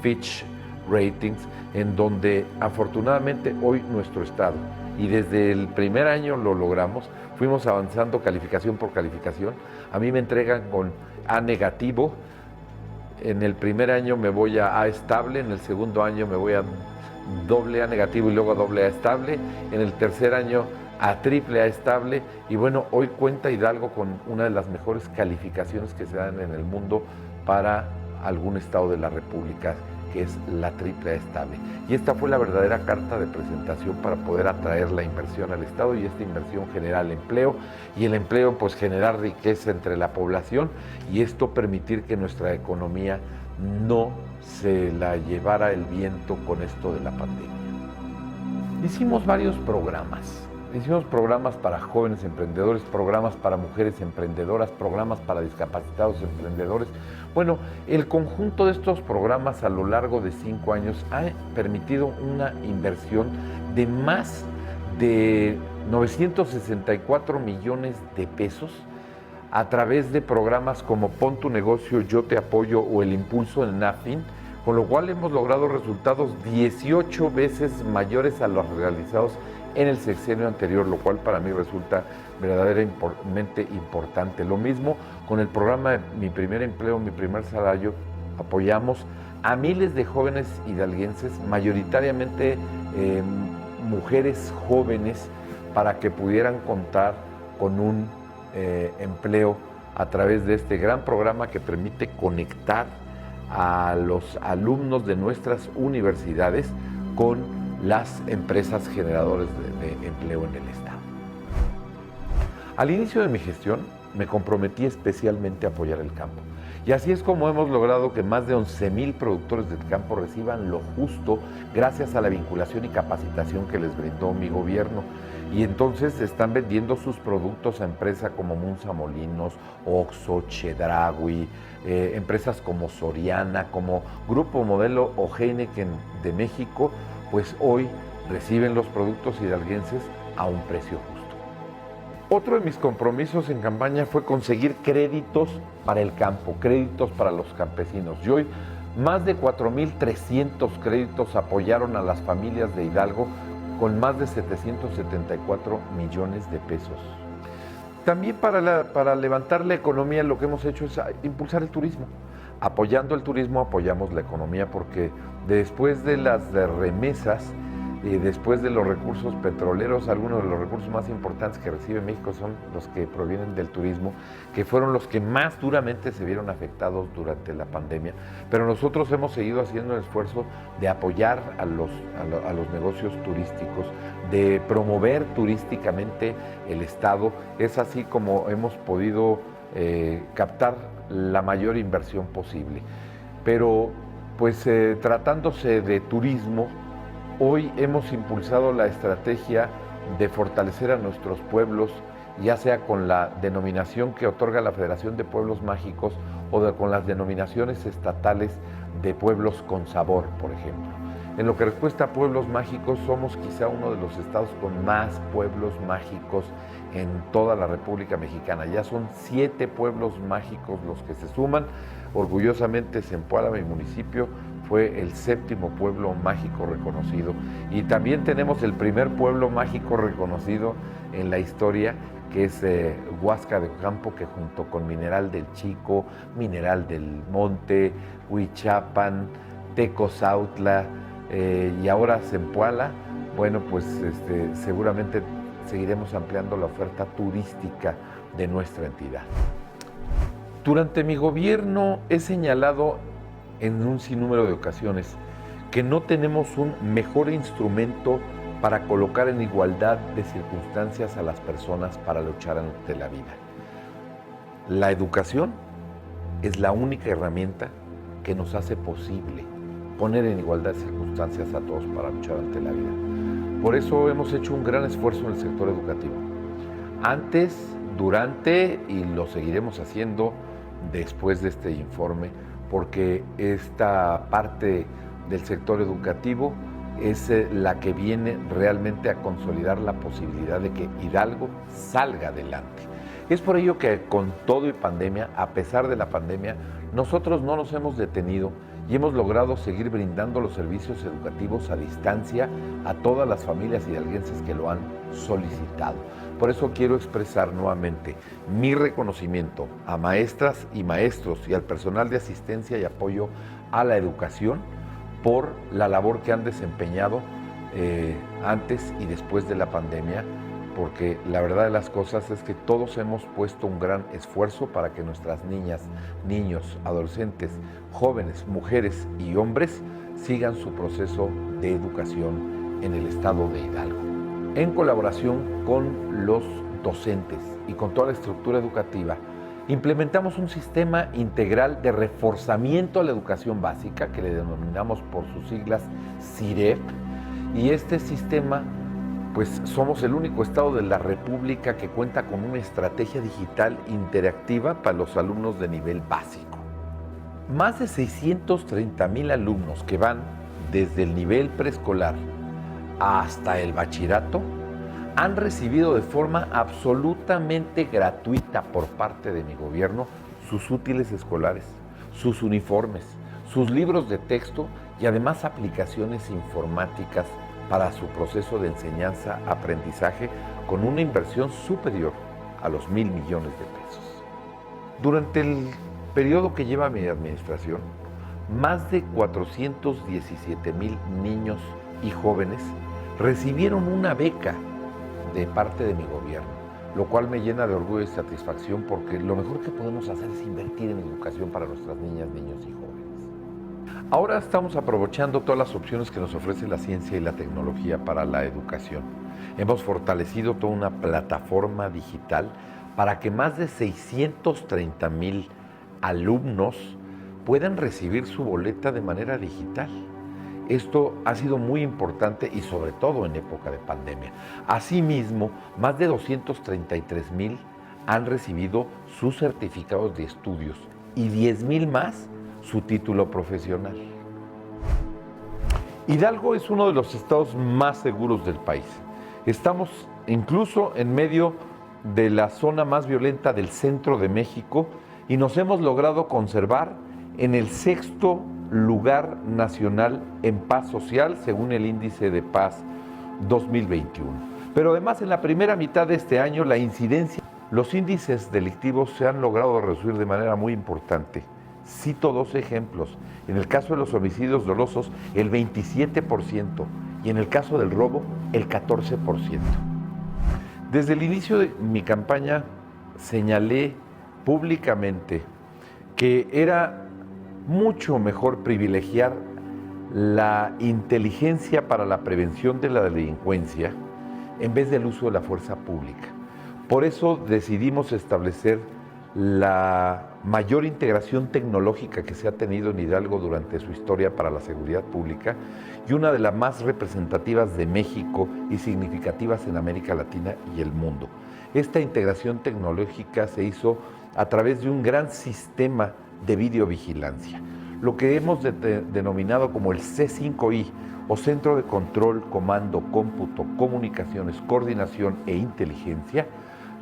Fitch Ratings, en donde afortunadamente hoy nuestro estado, y desde el primer año lo logramos, fuimos avanzando calificación por calificación. A mí me entregan con A negativo, en el primer año me voy a estable, en el segundo año me voy a AA negativo y luego a AA estable, en el tercer año a AAA estable, y bueno, hoy cuenta Hidalgo con una de las mejores calificaciones que se dan en el mundo para algún estado de la República que es la triple A estable. Y esta fue la verdadera carta de presentación para poder atraer la inversión al Estado, y esta inversión genera el empleo, y el empleo pues generar riqueza entre la población, y esto permitir que nuestra economía no se la llevara el viento con esto de la pandemia. Hicimos varios programas. Hicimos programas para jóvenes emprendedores, programas para mujeres emprendedoras, programas para discapacitados emprendedores. Bueno, el conjunto de estos programas a lo largo de 5 años ha permitido una inversión de más de 964 millones de pesos a través de programas como Pon tu negocio, Yo te apoyo o el Impulso en NAFIN, con lo cual hemos logrado resultados 18 veces mayores a los realizados en el sexenio anterior, lo cual para mí resulta verdaderamente importante. Lo mismo con el programa de Mi Primer Empleo, Mi Primer Salario. Apoyamos a miles de jóvenes hidalguenses, mayoritariamente mujeres jóvenes, para que pudieran contar con un empleo a través de este gran programa que permite conectar a los alumnos de nuestras universidades con las empresas generadoras de empleo en el Estado. Al inicio de mi gestión me comprometí especialmente a apoyar el campo, y así es como hemos logrado que más de 11,000 productores del campo reciban lo justo gracias a la vinculación y capacitación que les brindó mi gobierno, y entonces están vendiendo sus productos a empresas como Munza Molinos, Oxxo, Chedraui, empresas como Soriana, como Grupo Modelo o Heineken de México, pues hoy reciben los productos hidalguenses a un precio justo. Otro de mis compromisos en campaña fue conseguir créditos para el campo, créditos para los campesinos. Y hoy más de 4,300 créditos apoyaron a las familias de Hidalgo con más de 774 millones de pesos. También para levantar la economía lo que hemos hecho es impulsar el turismo. Apoyando el turismo apoyamos la economía, porque después de las remesas, después de los recursos petroleros, algunos de los recursos más importantes que recibe México son los que provienen del turismo, que fueron los que más duramente se vieron afectados durante la pandemia. Pero nosotros hemos seguido haciendo el esfuerzo de apoyar a los negocios turísticos, de promover turísticamente el Estado. Es así como hemos podido captar la mayor inversión posible. Pero pues tratándose de turismo, hoy hemos impulsado la estrategia de fortalecer a nuestros pueblos, ya sea con la denominación que otorga la Federación de Pueblos Mágicos o con las denominaciones estatales de pueblos con sabor, por ejemplo. En lo que respecta a pueblos mágicos, somos quizá uno de los estados con más pueblos mágicos en toda la República Mexicana. Ya son 7 pueblos mágicos los que se suman. Orgullosamente, Zempoala, mi municipio, fue el 7º pueblo mágico reconocido. Y también tenemos el primer pueblo mágico reconocido en la historia, que es Huasca de Ocampo, que junto con Mineral del Chico, Mineral del Monte, Huichapan, Tecozautla, y ahora Zempoala, bueno, pues seguramente seguiremos ampliando la oferta turística de nuestra entidad. Durante mi gobierno he señalado en un sinnúmero de ocasiones que no tenemos un mejor instrumento para colocar en igualdad de circunstancias a las personas para luchar ante la vida. La educación es la única herramienta que nos hace posible poner en igualdad de circunstancias a todos para luchar ante la vida. Por eso hemos hecho un gran esfuerzo en el sector educativo. Antes, durante y lo seguiremos haciendo después de este informe, porque esta parte del sector educativo es la que viene realmente a consolidar la posibilidad de que Hidalgo salga adelante. Es por ello que con todo y pandemia, a pesar de la pandemia, nosotros no nos hemos detenido y hemos logrado seguir brindando los servicios educativos a distancia a todas las familias hidalguenses que lo han solicitado. Por eso quiero expresar nuevamente mi reconocimiento a maestras y maestros y al personal de asistencia y apoyo a la educación por la labor que han desempeñado antes y después de la pandemia, porque la verdad de las cosas es que todos hemos puesto un gran esfuerzo para que nuestras niñas, niños, adolescentes, jóvenes, mujeres y hombres sigan su proceso de educación en el estado de Hidalgo, en colaboración con los docentes y con toda la estructura educativa. Implementamos un sistema integral de reforzamiento a la educación básica, que le denominamos por sus siglas CIREP, y este sistema, pues somos el único estado de la República que cuenta con una estrategia digital interactiva para los alumnos de nivel básico. Más de 630,000 alumnos que van desde el nivel preescolar hasta el bachillerato han recibido de forma absolutamente gratuita por parte de mi gobierno sus útiles escolares, sus uniformes, sus libros de texto y además aplicaciones informáticas para su proceso de enseñanza-aprendizaje con una inversión superior a los 1,000 millones de pesos. Durante el periodo que lleva mi administración, más de 417,000 niños y jóvenes recibieron una beca de parte de mi gobierno, lo cual me llena de orgullo y satisfacción porque lo mejor que podemos hacer es invertir en educación para nuestras niñas, niños y jóvenes. Ahora estamos aprovechando todas las opciones que nos ofrece la ciencia y la tecnología para la educación. Hemos fortalecido toda una plataforma digital para que más de 630,000 alumnos puedan recibir su boleta de manera digital. Esto ha sido muy importante y sobre todo en época de pandemia. Asimismo, más de 233,000 han recibido sus certificados de estudios y 10,000 más su título profesional. Hidalgo es uno de los estados más seguros del país. Estamos incluso en medio de la zona más violenta del centro de México y nos hemos logrado conservar en el 6º lugar nacional en paz social según el Índice de Paz 2021. Pero además en la primera mitad de este año los índices delictivos se han logrado reducir de manera muy importante. Cito 2 ejemplos. En el caso de los homicidios dolosos, el 27% y en el caso del robo, el 14%. Desde el inicio de mi campaña señalé públicamente que era mucho mejor privilegiar la inteligencia para la prevención de la delincuencia en vez del uso de la fuerza pública. Por eso decidimos establecer la mayor integración tecnológica que se ha tenido en Hidalgo durante su historia para la seguridad pública y una de las más representativas de México y significativas en América Latina y el mundo. Esta integración tecnológica se hizo a través de un gran sistema de videovigilancia, lo que hemos denominado como el C5I, o Centro de Control, Comando, Cómputo, Comunicaciones, Coordinación e Inteligencia,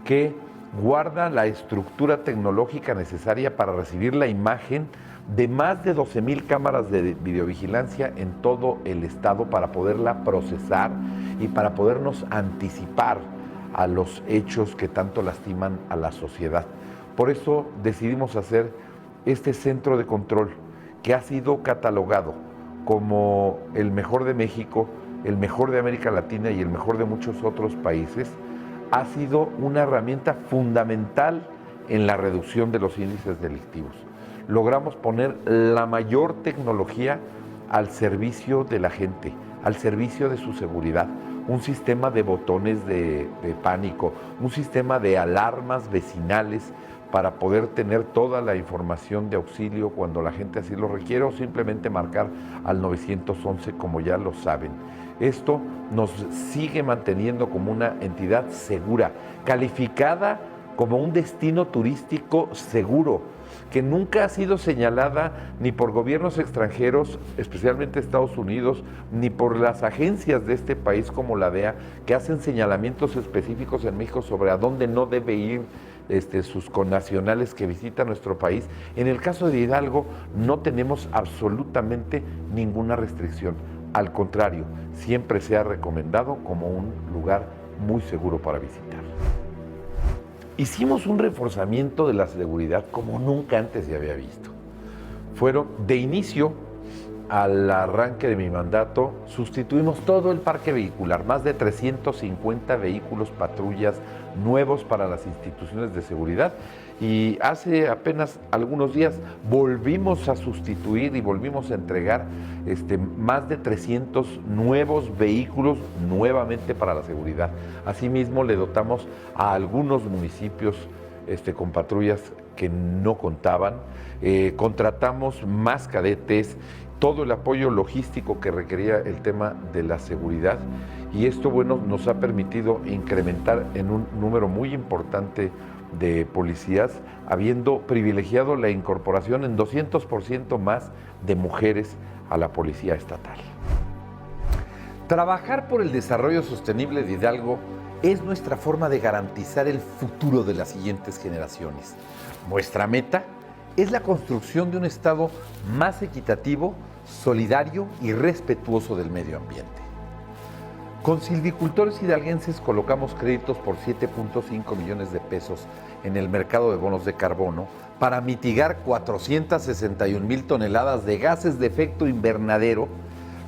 que guarda la estructura tecnológica necesaria para recibir la imagen de más de 12,000 cámaras de videovigilancia en todo el estado para poderla procesar y para podernos anticipar a los hechos que tanto lastiman a la sociedad. Por eso decidimos hacer este centro de control que ha sido catalogado como el mejor de México, el mejor de América Latina y el mejor de muchos otros países, ha sido una herramienta fundamental en la reducción de los índices delictivos. Logramos poner la mayor tecnología al servicio de la gente, al servicio de su seguridad, un sistema de botones de pánico, un sistema de alarmas vecinales para poder tener toda la información de auxilio cuando la gente así lo requiere o simplemente marcar al 911 como ya lo saben. Esto nos sigue manteniendo como una entidad segura, calificada como un destino turístico seguro, que nunca ha sido señalada ni por gobiernos extranjeros, especialmente Estados Unidos, ni por las agencias de este país como la DEA, que hacen señalamientos específicos en México sobre a dónde no debe ir sus connacionales que visitan nuestro país. En el caso de Hidalgo no tenemos absolutamente ninguna restricción. Al contrario, siempre se ha recomendado como un lugar muy seguro para visitar. Hicimos un reforzamiento de la seguridad como nunca antes se había visto. De inicio, al arranque de mi mandato, sustituimos todo el parque vehicular, más de 350 vehículos patrullas nuevos para las instituciones de seguridad. Y hace apenas algunos días volvimos a sustituir y volvimos a entregar más de 300 nuevos vehículos nuevamente para la seguridad. Asimismo, le dotamos a algunos municipios con patrullas que no contaban, contratamos más cadetes, todo el apoyo logístico que requería el tema de la seguridad, y esto, bueno, nos ha permitido incrementar en un número muy importante de policías, habiendo privilegiado la incorporación en 200% más de mujeres a la policía estatal. Trabajar por el desarrollo sostenible de Hidalgo es nuestra forma de garantizar el futuro de las siguientes generaciones. Nuestra meta es la construcción de un Estado más equitativo, solidario y respetuoso del medio ambiente. Con silvicultores hidalguenses colocamos créditos por 7.5 millones de pesos en el mercado de bonos de carbono para mitigar 461,000 toneladas de gases de efecto invernadero,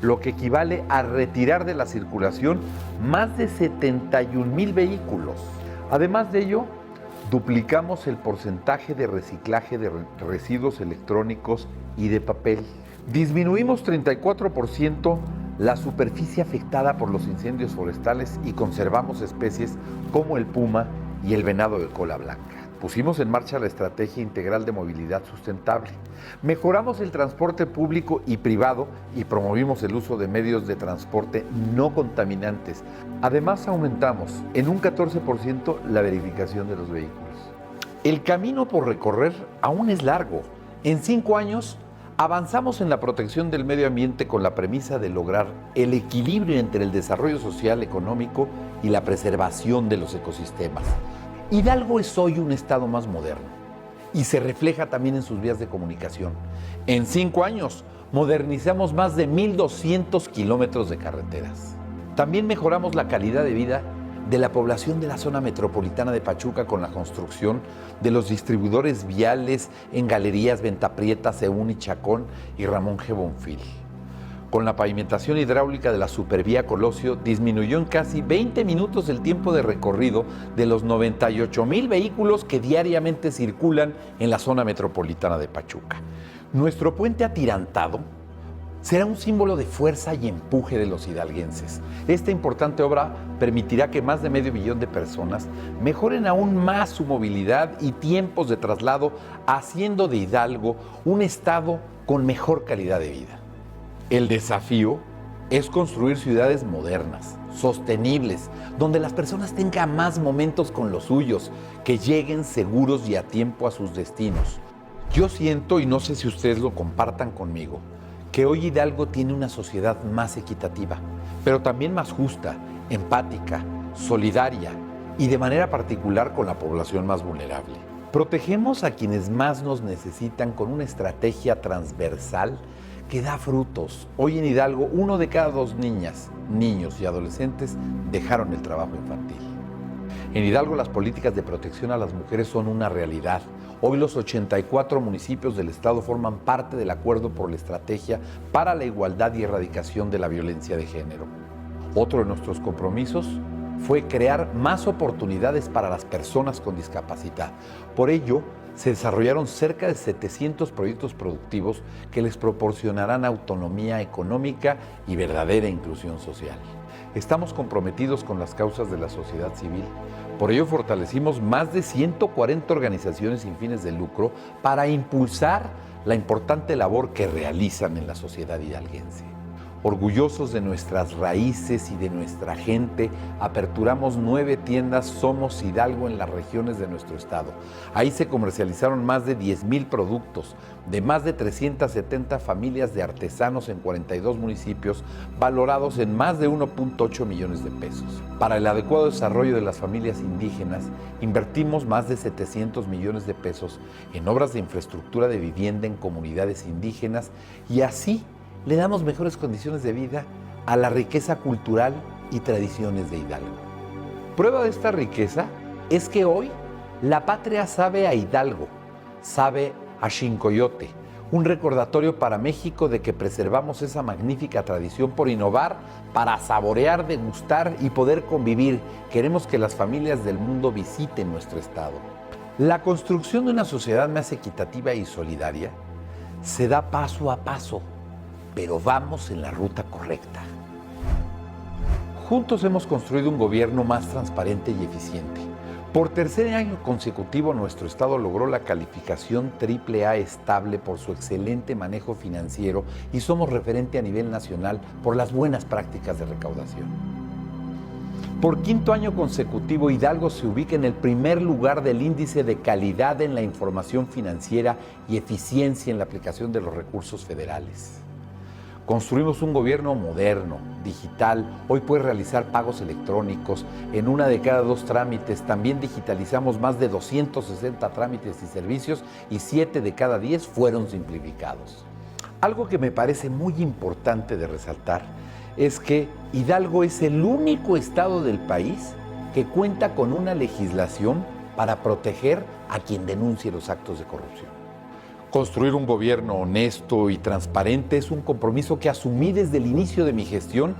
lo que equivale a retirar de la circulación más de 71,000 vehículos. Además de ello, duplicamos el porcentaje de reciclaje de residuos electrónicos y de papel. Disminuimos 34% la superficie afectada por los incendios forestales y conservamos especies como el puma y el venado de cola blanca. Pusimos en marcha la Estrategia Integral de Movilidad Sustentable. Mejoramos el transporte público y privado y promovimos el uso de medios de transporte no contaminantes. Además, aumentamos en un 14% la verificación de los vehículos. El camino por recorrer aún es largo. En 5 años, avanzamos en la protección del medio ambiente con la premisa de lograr el equilibrio entre el desarrollo social, económico y la preservación de los ecosistemas. Hidalgo es hoy un estado más moderno y se refleja también en sus vías de comunicación. En 5 años modernizamos más de 1,200 kilómetros de carreteras. También mejoramos la calidad de vida de la población de la zona metropolitana de Pachuca con la construcción de los distribuidores viales en Galerías Venta Prieta, Seún y Chacón y Ramón G. Bonfil. Con la pavimentación hidráulica de la Supervía Colosio, disminuyó en casi 20 minutos el tiempo de recorrido de los 98,000 vehículos que diariamente circulan en la zona metropolitana de Pachuca. Nuestro puente atirantado será un símbolo de fuerza y empuje de los hidalguenses. Esta importante obra permitirá que más de 500 millones de personas mejoren aún más su movilidad y tiempos de traslado, haciendo de Hidalgo un estado con mejor calidad de vida. El desafío es construir ciudades modernas, sostenibles, donde las personas tengan más momentos con los suyos, que lleguen seguros y a tiempo a sus destinos. Yo siento, y no sé si ustedes lo compartan conmigo, que hoy Hidalgo tiene una sociedad más equitativa, pero también más justa, empática, solidaria y de manera particular con la población más vulnerable. Protegemos a quienes más nos necesitan con una estrategia transversal que da frutos. Hoy en Hidalgo, 1 de cada 2 niñas, niños y adolescentes dejaron el trabajo infantil. En Hidalgo, las políticas de protección a las mujeres son una realidad. Hoy los 84 municipios del estado forman parte del acuerdo por la estrategia para la igualdad y erradicación de la violencia de género. Otro de nuestros compromisos fue crear más oportunidades para las personas con discapacidad. Por ello, se desarrollaron cerca de 700 proyectos productivos que les proporcionarán autonomía económica y verdadera inclusión social. Estamos comprometidos con las causas de la sociedad civil. Por ello fortalecimos más de 140 organizaciones sin fines de lucro para impulsar la importante labor que realizan en la sociedad hidalguense. Orgullosos de nuestras raíces y de nuestra gente, aperturamos 9 tiendas Somos Hidalgo en las regiones de nuestro estado. Ahí se comercializaron más de 10,000 productos de más de 370 familias de artesanos en 42 municipios, valorados en más de 1.8 millones de pesos. Para el adecuado desarrollo de las familias indígenas, invertimos más de 700 millones de pesos en obras de infraestructura de vivienda en comunidades indígenas y así le damos mejores condiciones de vida a la riqueza cultural y tradiciones de Hidalgo. Prueba de esta riqueza es que hoy la patria sabe a Hidalgo, sabe a Xincoyote, Un recordatorio para México de que preservamos esa magnífica tradición por innovar, para saborear, degustar y poder convivir. Queremos que las familias del mundo visiten nuestro estado. La construcción de una sociedad más equitativa y solidaria se da paso a paso, pero vamos en la ruta correcta. Juntos hemos construido un gobierno más transparente y eficiente. Por tercer año consecutivo, nuestro estado logró la calificación AAA estable por su excelente manejo financiero y somos referente a nivel nacional por las buenas prácticas de recaudación. Por quinto año consecutivo, Hidalgo se ubica en el primer lugar del índice de calidad en la información financiera y eficiencia en la aplicación de los recursos federales. Construimos un gobierno moderno, digital. Hoy puedes realizar pagos electrónicos. En una de cada 2 trámites también digitalizamos más de 260 trámites y servicios y 7 de cada 10 fueron simplificados. Algo que me parece muy importante de resaltar es que Hidalgo es el único estado del país que cuenta con una legislación para proteger a quien denuncie los actos de corrupción. Construir un gobierno honesto y transparente es un compromiso que asumí desde el inicio de mi gestión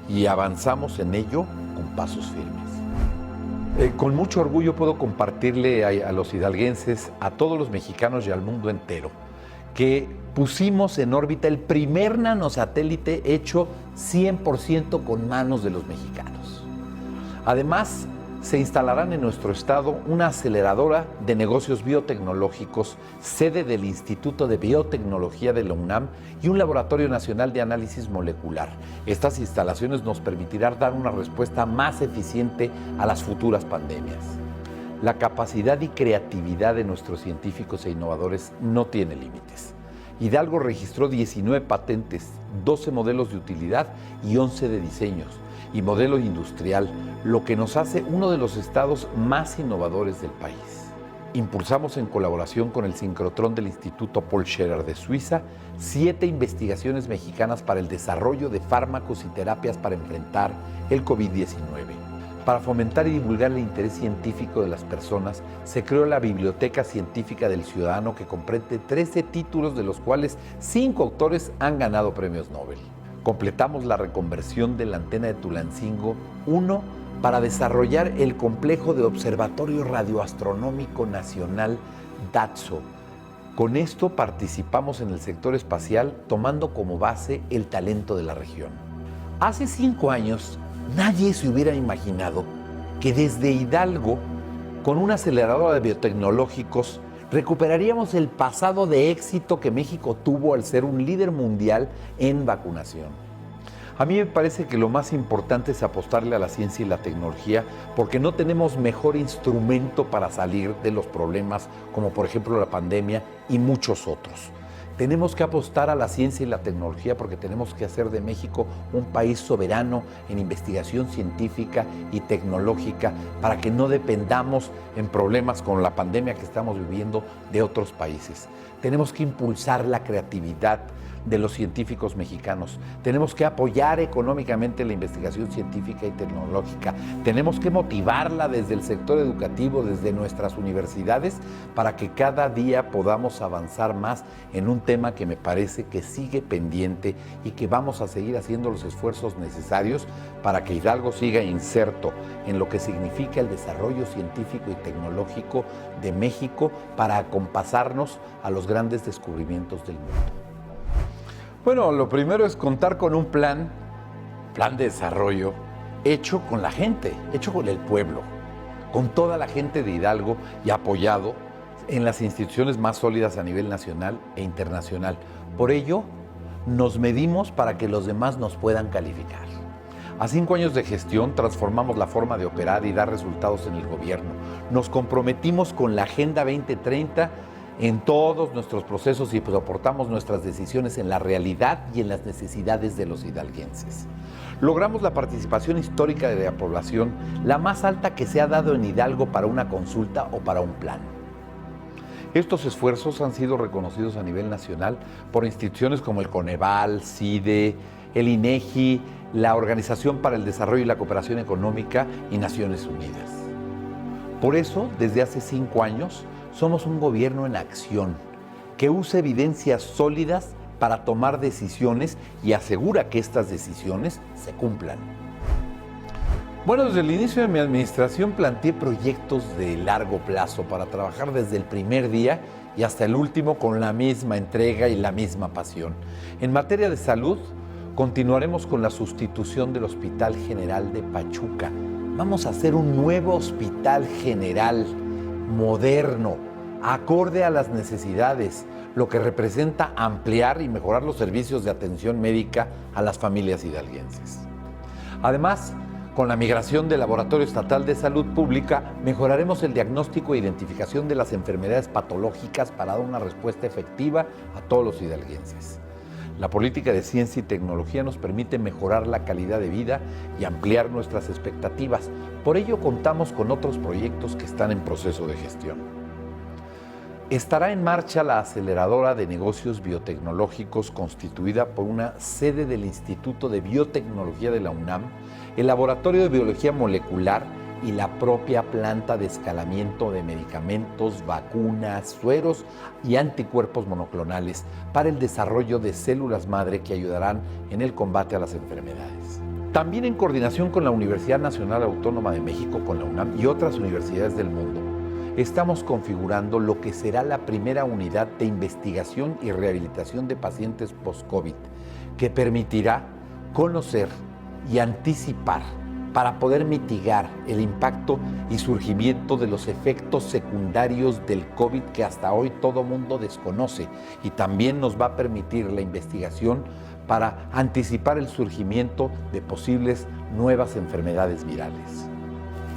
y avanzamos en ello con pasos firmes. Con mucho orgullo puedo compartirle a los hidalguenses, a todos los mexicanos y al mundo entero, que pusimos en órbita el primer nanosatélite hecho 100% con manos de los mexicanos. Además, se instalarán en nuestro estado una aceleradora de negocios biotecnológicos, sede del Instituto de Biotecnología de la UNAM y un laboratorio nacional de análisis molecular. Estas instalaciones nos permitirán dar una respuesta más eficiente a las futuras pandemias. La capacidad y creatividad de nuestros científicos e innovadores no tiene límites. Hidalgo registró 19 patentes, 12 modelos de utilidad y 11 de diseños y modelo industrial, lo que nos hace uno de los estados más innovadores del país. Impulsamos en colaboración con el sincrotrón del Instituto Paul Scherrer de Suiza 7 investigaciones mexicanas para el desarrollo de fármacos y terapias para enfrentar el COVID-19. Para fomentar y divulgar el interés científico de las personas, se creó la Biblioteca Científica del Ciudadano, que comprende 13 títulos, de los cuales 5 autores han ganado premios Nobel. Completamos la reconversión de la antena de Tulancingo 1 para desarrollar el complejo de Observatorio Radioastronómico Nacional DATSO. Con esto participamos en el sector espacial, tomando como base el talento de la región. Hace 5 años, nadie se hubiera imaginado que desde Hidalgo, con una aceleradora de biotecnológicos, recuperaríamos el pasado de éxito que México tuvo al ser un líder mundial en vacunación. A mí me parece que lo más importante es apostarle a la ciencia y la tecnología, porque no tenemos mejor instrumento para salir de los problemas, como por ejemplo la pandemia y muchos otros. Tenemos que apostar a la ciencia y la tecnología porque tenemos que hacer de México un país soberano en investigación científica y tecnológica, para que no dependamos en problemas con la pandemia que estamos viviendo de otros países. Tenemos que impulsar la creatividad de los científicos mexicanos. Tenemos que apoyar económicamente la investigación científica y tecnológica. Tenemos que motivarla desde el sector educativo, desde nuestras universidades, para que cada día podamos avanzar más en un tema que me parece que sigue pendiente y que vamos a seguir haciendo los esfuerzos necesarios para que Hidalgo siga inserto en lo que significa el desarrollo científico y tecnológico de México, para acompasarnos a los grandes descubrimientos del mundo. Bueno, lo primero es contar con un plan de desarrollo hecho con la gente, hecho con el pueblo, con toda la gente de Hidalgo y apoyado en las instituciones más sólidas a nivel nacional e internacional. Por ello, nos medimos para que los demás nos puedan calificar. A 5 años de gestión transformamos la forma de operar y dar resultados en el gobierno. Nos comprometimos con la Agenda 2030 en todos nuestros procesos y soportamos nuestras decisiones en la realidad y en las necesidades de los hidalguenses. Logramos la participación histórica de la población, la más alta que se ha dado en Hidalgo para una consulta o para un plan. Estos esfuerzos han sido reconocidos a nivel nacional por instituciones como el Coneval, CIDE, el INEGI, la Organización para el Desarrollo y la Cooperación Económica y Naciones Unidas. Por eso, desde hace 5 años, somos un gobierno en acción, que usa evidencias sólidas para tomar decisiones y asegura que estas decisiones se cumplan. Bueno, desde el inicio de mi administración planteé proyectos de largo plazo para trabajar desde el primer día y hasta el último con la misma entrega y la misma pasión. En materia de salud, continuaremos con la sustitución del Hospital General de Pachuca. Vamos a hacer un nuevo hospital general, moderno, acorde a las necesidades, lo que representa ampliar y mejorar los servicios de atención médica a las familias hidalguenses. Además, con la migración del Laboratorio Estatal de Salud Pública, mejoraremos el diagnóstico e identificación de las enfermedades patológicas para dar una respuesta efectiva a todos los hidalguenses. La política de ciencia y tecnología nos permite mejorar la calidad de vida y ampliar nuestras expectativas. Por ello, contamos con otros proyectos que están en proceso de gestión. Estará en marcha la aceleradora de negocios biotecnológicos constituida por una sede del Instituto de Biotecnología de la UNAM, el Laboratorio de Biología Molecular y la propia planta de escalamiento de medicamentos, vacunas, sueros y anticuerpos monoclonales para el desarrollo de células madre que ayudarán en el combate a las enfermedades. También en coordinación con la Universidad Nacional Autónoma de México, con la UNAM y otras universidades del mundo, estamos configurando lo que será la primera unidad de investigación y rehabilitación de pacientes post-COVID, que permitirá conocer y anticipar para poder mitigar el impacto y surgimiento de los efectos secundarios del COVID que hasta hoy todo mundo desconoce, y también nos va a permitir la investigación para anticipar el surgimiento de posibles nuevas enfermedades virales.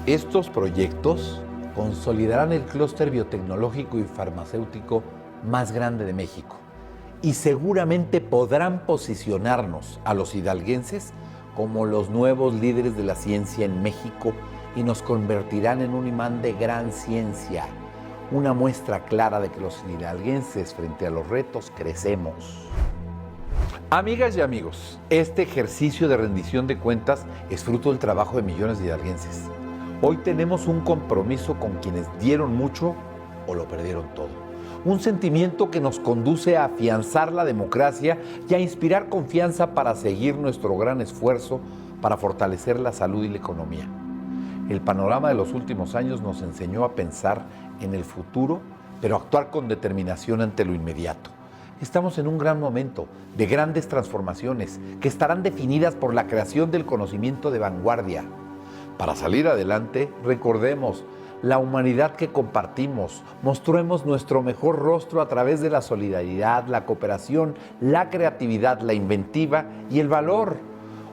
Estos proyectos consolidarán el clúster biotecnológico y farmacéutico más grande de México y seguramente podrán posicionarnos a los hidalguenses como los nuevos líderes de la ciencia en México y nos convertirán en un imán de gran ciencia, una muestra clara de que los hidalguenses frente a los retos crecemos. Amigas y amigos, este ejercicio de rendición de cuentas es fruto del trabajo de millones de hidalguenses. Hoy tenemos un compromiso con quienes dieron mucho o lo perdieron todo. Un sentimiento que nos conduce a afianzar la democracia y a inspirar confianza para seguir nuestro gran esfuerzo para fortalecer la salud y la economía. El panorama de los últimos años nos enseñó a pensar en el futuro, pero actuar con determinación ante lo inmediato. Estamos en un gran momento de grandes transformaciones que estarán definidas por la creación del conocimiento de vanguardia. Para salir adelante, recordemos la humanidad que compartimos, mostremos nuestro mejor rostro a través de la solidaridad, la cooperación, la creatividad, la inventiva y el valor.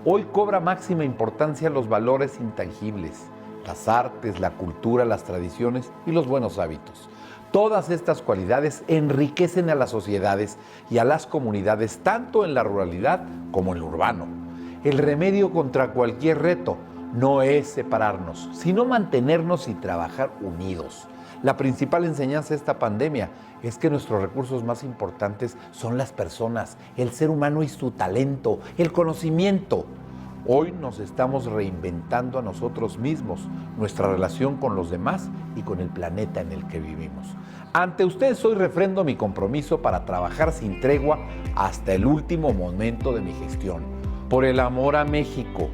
Hoy cobra máxima importancia los valores intangibles, las artes, la cultura, las tradiciones y los buenos hábitos. Todas estas cualidades enriquecen a las sociedades y a las comunidades, tanto en la ruralidad como en lo urbano. El remedio contra cualquier reto no es separarnos, sino mantenernos y trabajar unidos. La principal enseñanza de esta pandemia es que nuestros recursos más importantes son las personas, el ser humano y su talento, el conocimiento. Hoy nos estamos reinventando a nosotros mismos, nuestra relación con los demás y con el planeta en el que vivimos. Ante ustedes hoy refrendo mi compromiso para trabajar sin tregua hasta el último momento de mi gestión, por el amor a México,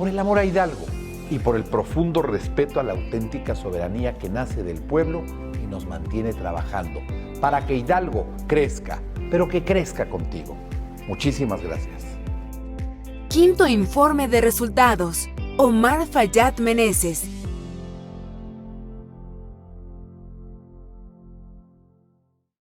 por el amor a Hidalgo y por el profundo respeto a la auténtica soberanía que nace del pueblo y nos mantiene trabajando para que Hidalgo crezca, pero que crezca contigo. Muchísimas gracias. Quinto informe de resultados. Omar Fayad Meneses,